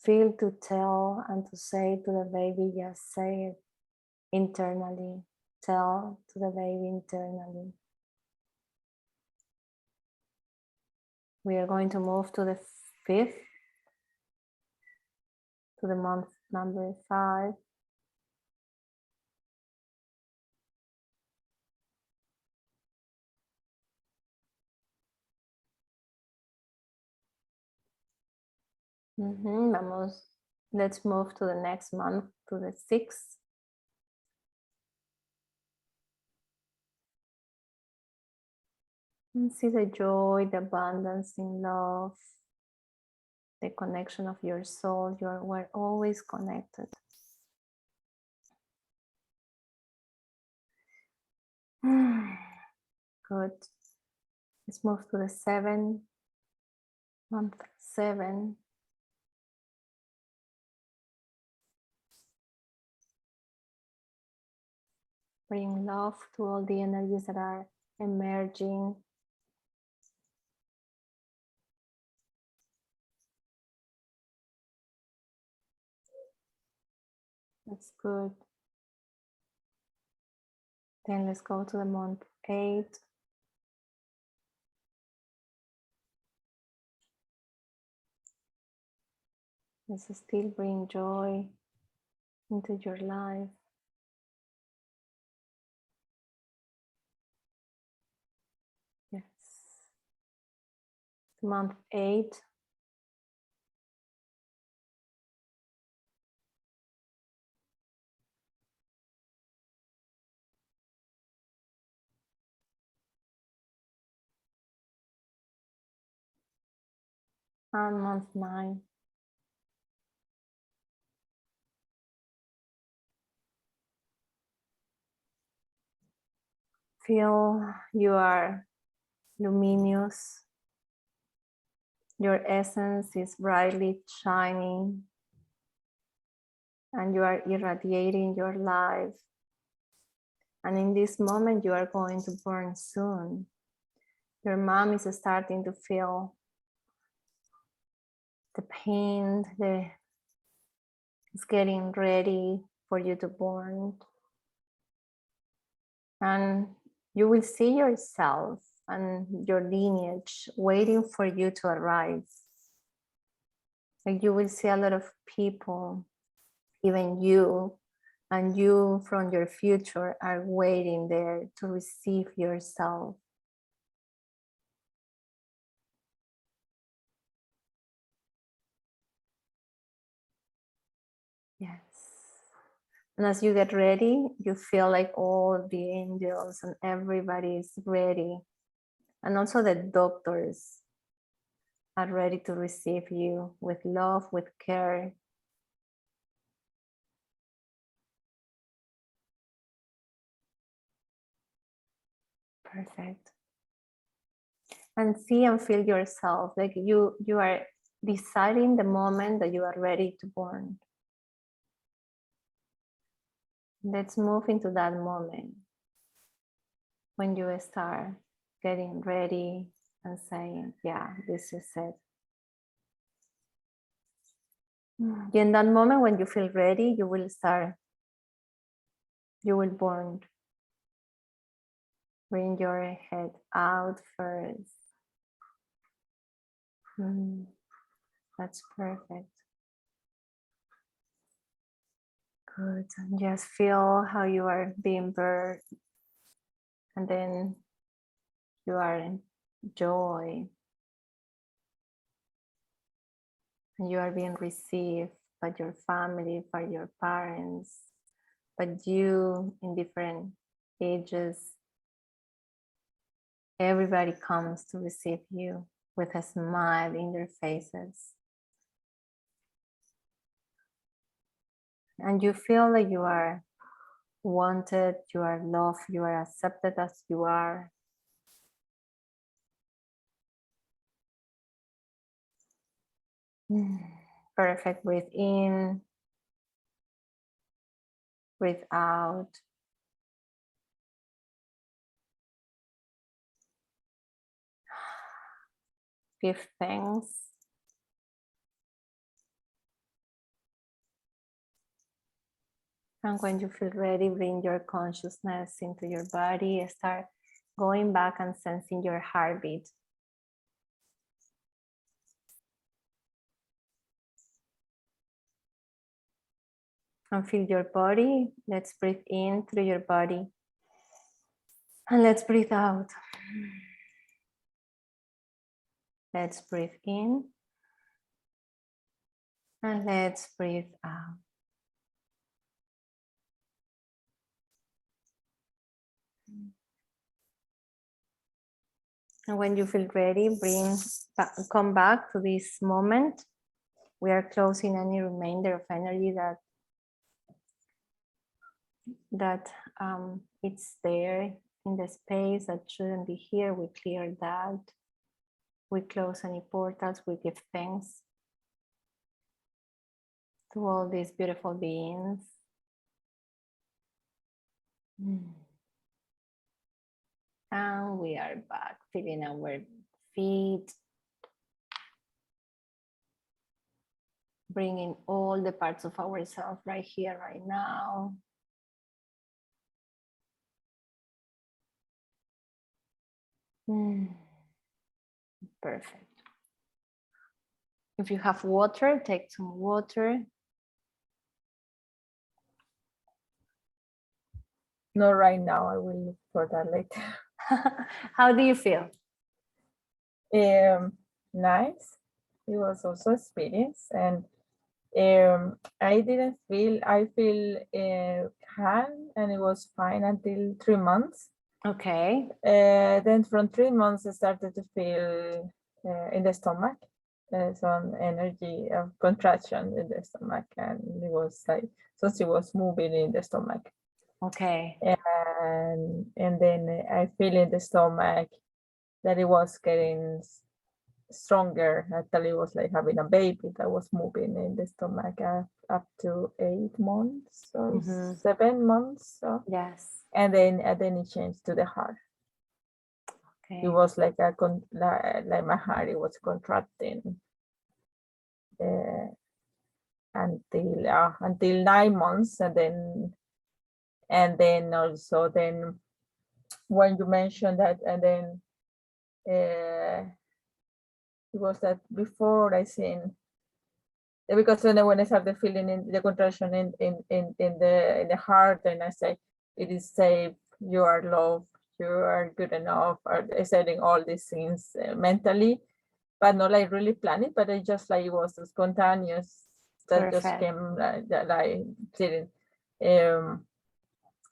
feel to tell and to say to the baby, just say it internally. Tell to the baby internally. We are going to move to the 5th, to the month number 5. Let's move to the next month, to the 6th. And see the joy, the abundance in love, the connection of your soul. We're always connected. Good. Let's move to the 7th, month 7. Bring love to all the energies that are emerging. That's good. Then let's go to the month 8. Let's still bring joy into your life. Yes. Month 8. And month 9. Feel you are luminous. Your essence is brightly shining. And you are irradiating your life. And in this moment, you are going to burn soon. Your mom is starting to feel the pain, it's getting ready for you to burn. And you will see yourself and your lineage waiting for you to arrive. Like you will see a lot of people, even you, and you from your future are waiting there to receive yourself. Yes. And as you get ready, you feel like all the angels and everybody is ready. And also the doctors are ready to receive you with love, with care. Perfect. And see and feel yourself like you are deciding the moment that you are ready to born. Let's move into that moment when you start getting ready and saying, yeah, this is it. In that moment when you feel ready, you will born. Bring your head out first. That's perfect. Good. And just feel how you are being birthed. And then you are in joy. And you are being received by your family, by your parents, but you in different ages. Everybody comes to receive you with a smile in their faces. And you feel that you are wanted, you are loved, you are accepted as you are. Perfect. Breathe in, breathe out. Give thanks And when you feel ready, bring your consciousness into your body. Start going back and sensing your heartbeat. And feel your body. Let's breathe in through your body. And let's breathe out. Let's breathe in. And let's breathe out. And when you feel ready, come back to this moment. We are closing any remainder of energy that it's there in the space that shouldn't be here. We clear that. We close any portals. We give thanks to all these beautiful beings. And we are back, feeling our feet, bringing all the parts of ourselves right here, right now. Perfect. If you have water, take some water. Not right now. I will look for that later. How do you feel? Nice. It was also experience, and I feel calm, and it was fine until 3 months. Okay. Then from 3 months, I started to feel in the stomach some energy of contraction in the stomach, and it was like so she was moving in the stomach. Okay. And then I feel in the stomach that it was getting stronger. I thought it was like having a baby that was moving in the stomach up to 8 months or 7 months. So. Yes. And then it changed to the heart. Okay. It was like like my heart, it was contracting until 9 months, and then also when you mentioned that, and then it was that before I seen, because when I started feeling in the contraction in the heart, and I say it is safe, you are loved, you are good enough, or saying all these things mentally, but not like really planning, but it just like it was spontaneous that Perfect. just came that I didn't.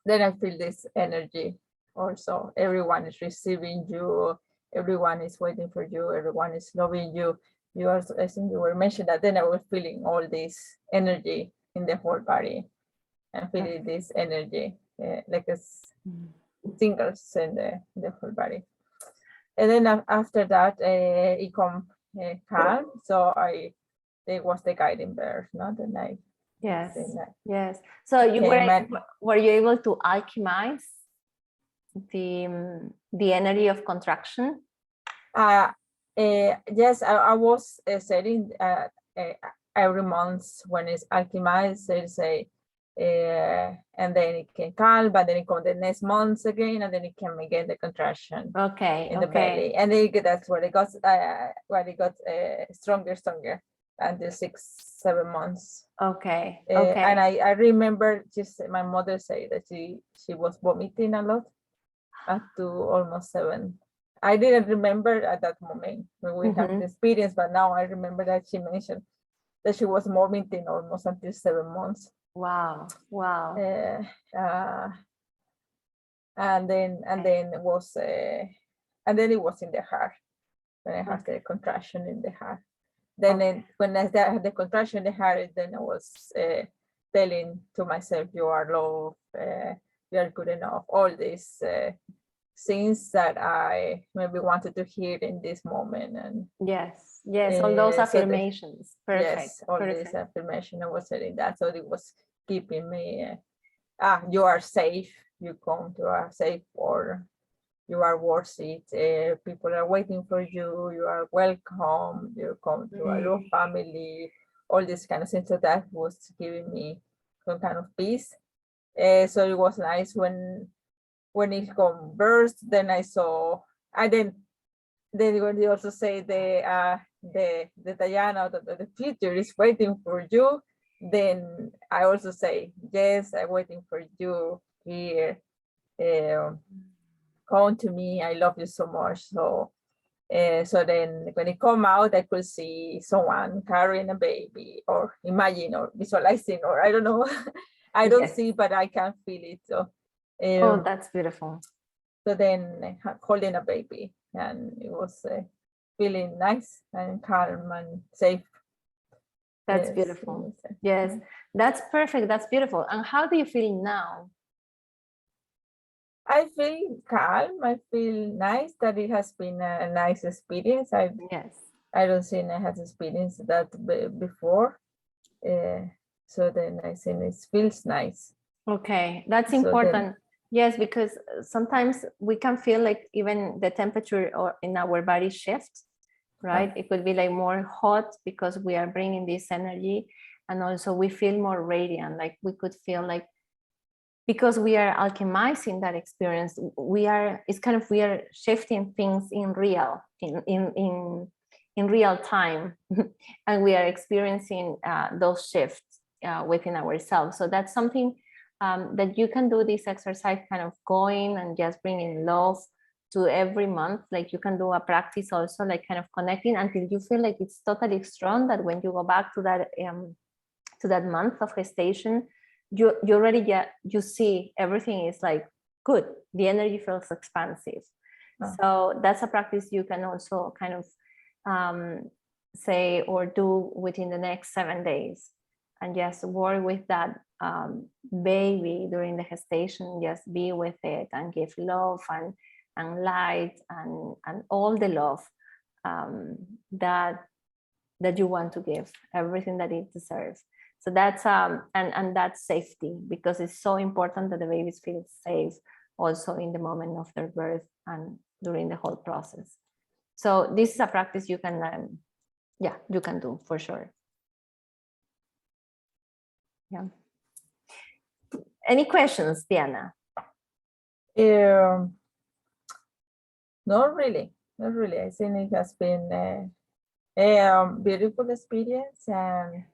Then I feel this energy also. Everyone is receiving you. Everyone is waiting for you. Everyone is loving you. You are, I think you were mentioning that. Then I was feeling all this energy in the whole body, and feeling this energy like a tingles in the whole body. And then after that, it come calm. So it was the guiding bird, not the night. Yes. Yes. So were you able to alchemize the energy of contraction? Yes, I was saying every month when it's alchemized, there's and then it can calm, but then it comes the next month again, and then it can again the contraction. Okay. In the belly, and that's where it got stronger until 6-7 months. Okay. And I remember just my mother say that she was vomiting a lot up to almost 7. I didn't remember at that moment when we had the experience, but now I remember that she mentioned that she was vomiting almost until 7 months. Wow. And then it was in the heart when I had the contraction in the heart. Then when I had the contraction in the heart, then I was telling to myself, you are loved, you are good enough, all these things that I maybe wanted to hear in this moment. And yes, all those affirmations. Perfect. Yes, all this affirmation, I was saying that. So it was keeping me, you are safe, you are safe, or you are worth it. People are waiting for you. You are welcome. You come to your family. All this kind of things. So that was giving me some kind of peace. So it was nice when it conversed. Then I saw, and then when they also say the Diana, the future is waiting for you, then I also say, yes, I'm waiting for you here. Come to me, I love you so much. So then when it come out, I could see someone carrying a baby, or imagine, or visualizing, or I don't know. I don't Yes. see, but I can feel it. So, Oh, that's beautiful. so then holding a baby, and it was feeling nice and calm and safe. That's Yes, beautiful. yes. Yes, that's perfect. That's beautiful. And how do you feel now? I feel calm. I feel nice that it has been a nice experience. Yes. I don't think I had experienced that before. So then I think it feels nice. Okay, that's So then, important. Yes, because sometimes we can feel like even the temperature or in our body shifts, right? It could be like more hot because we are bringing this energy, and also we feel more radiant. Like we could feel like, because we are alchemizing that experience, it's kind of, we are shifting things in real time, and we are experiencing those shifts within ourselves. So that's something that you can do this exercise, kind of going and just bringing love to every month. Like you can do a practice also, like kind of connecting until you feel like it's totally strong, that when you go back to that month of gestation, you already get, you see everything is like good, the energy feels expansive. So that's a practice you can also kind of say or do within the next 7 days, and just work with that baby during the gestation. Just be with it and give love and light and all the love that you want to give, everything that it deserves. So that's and that's safety, because it's so important that the babies feel safe also in the moment of their birth and during the whole process. So this is a practice you can you can do for sure. Yeah. Any questions, Diana? Not really. I think it has been a beautiful experience, and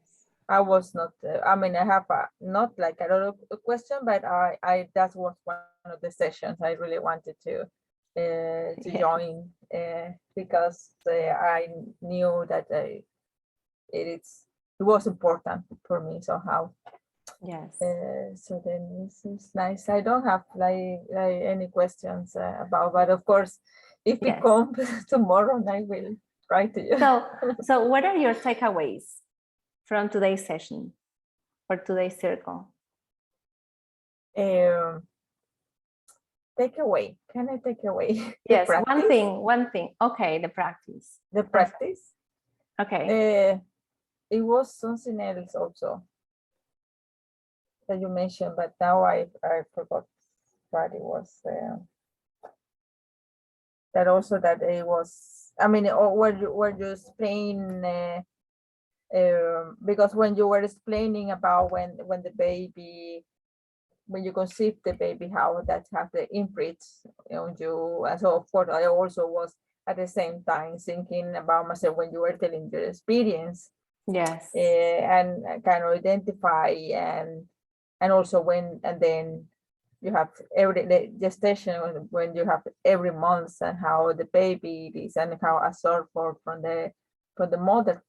I was not. I mean, I have not like a lot of question, but that was one of the sessions I really wanted to join because I knew that it was important for me somehow. Yes. So then this is nice. I don't have like any questions about, but of course, if it comes tomorrow, I will write to you. So what are your takeaways from today's session or today's circle? Take away. Can I take away? Yes, one thing. Okay, the practice. The practice. Okay. It was something else also that you mentioned, but now I forgot what it was. That also that it was. I mean, were you explain? Because when you were explaining about when the baby, when you conceive the baby, how that have the imprints on you, and so of course I also was at the same time thinking about myself when you were telling your experience. Yes. And kind of identify and also then you have every gestation when you have every month, and how the baby is and how absorbed from the mother,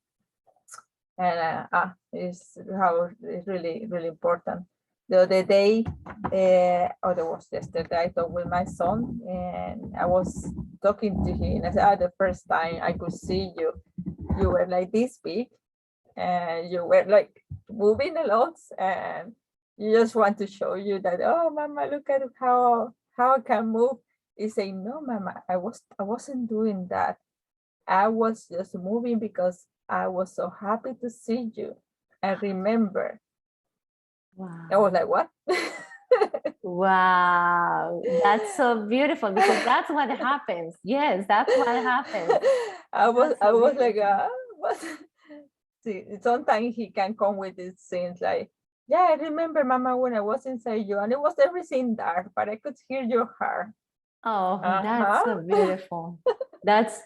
and is how it's really important. The other day, or it was yesterday, I talked with my son, and I was talking to him. I said, the first time I could see you, you were like this big, and you were like moving a lot, and you just want to show you that, oh, mama, look at how I can move. You say, no, mama, I wasn't doing that. I was just moving because I was so happy to see you. I remember. Wow. I was like, what? Wow, that's so beautiful, because that's what happens. Yes, that's what happens. I was like, what? See, sometimes he can come with these things like, Yeah, I remember, Mama, when I was inside you, and it was everything dark, but I could hear your heart. Oh, that's Uh-huh. so beautiful. That's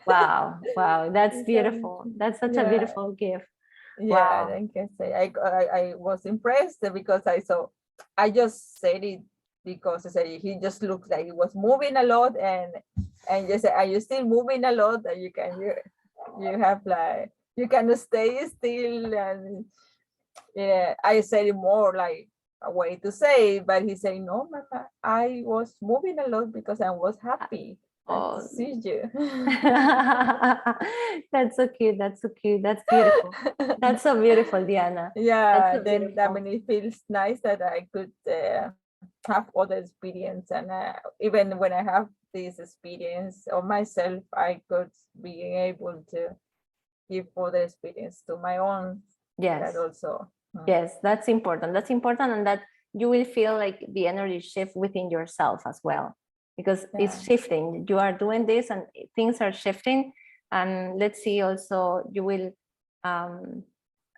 wow, wow, that's beautiful. That's such a Yeah, beautiful gift. yeah, Wow. I can say I was impressed because I just said it because I said he just looked like he was moving a lot, and just said, are you still moving a lot? And you have like you can stay still, and yeah, I said it more like a way to say it, but he said no, Mama, I was moving a lot because I was happy to Oh, see you. that's so cute. That's so cute. That's beautiful. That's so beautiful, Diana. That's Yeah, so then I beautiful. mean it feels nice that I could have other experience, and even when I have this experience of myself, I could be able to give other experience to my own. Yes. That also. Yes, that's important. That's important, and that you will feel like the energy shift within yourself as well, because Yeah. it's shifting. You are doing this, and things are shifting. And let's see, also, you will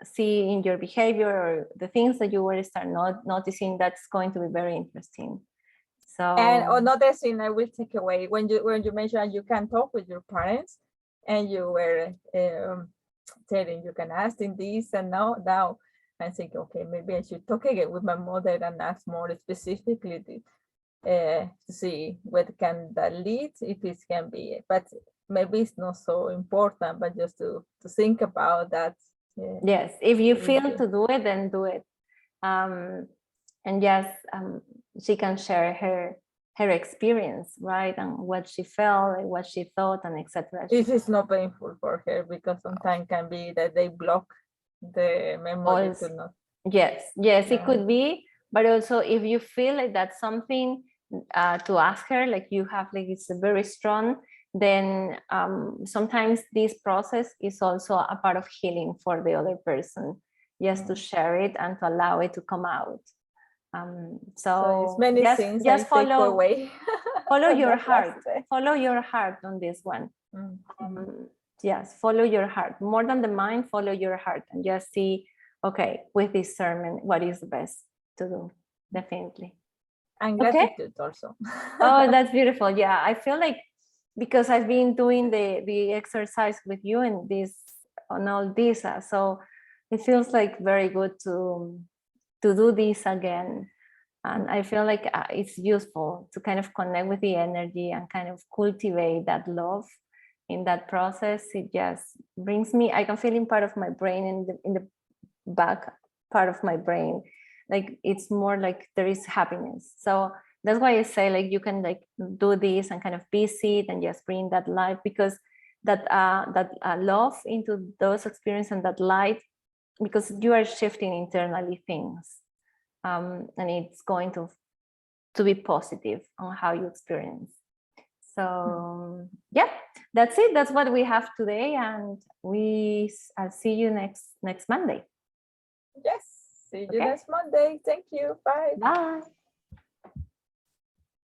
see in your behavior or the things that you will start noticing. That's going to be very interesting. And So another thing I will take away when you mentioned you can talk with your parents, and you were telling you can ask them this and now I think okay, maybe I should talk again with my mother and ask more specifically to see what can that lead, if it can be, but maybe it's not so important, but just to think about that. yes, if you Will feel be. to do it, then do it. And yes, she can share her experience, right, and what she felt, and what she thought, and etc. If it's not painful for her, because sometimes can be that they block the memory Also, to not. yes, yes, it Yeah. could be, but also if you feel like that's something to ask her, like you have, like it's very strong, then sometimes this process is also a part of healing for the other person, just to share it and to allow it to come out. So it's So many just things I just take follow away follow from your that last heart, day. follow your heart on this one. Yes, follow your heart more than the mind. Follow your heart and just see, okay, with discernment, what is the best to do. Definitely. And Okay. gratitude also. Oh, that's beautiful. Yeah, I feel like because I've been doing the exercise with you and this on all this, so it feels like very good to do this again. And I feel like it's useful to kind of connect with the energy and kind of cultivate that love in that process. It just brings me, I can feel in part of my brain, in the back part of my brain, like it's more like there is happiness. So that's why I say, like, you can like do this and kind of visit and just bring that light, because that love into those experiences and that light, because you are shifting internally things, and it's going to be positive on how you experience. So yeah, that's it. That's what we have today, and I'll see you next Monday. Yes. See you Okay, next Monday. Thank you. Bye. bye.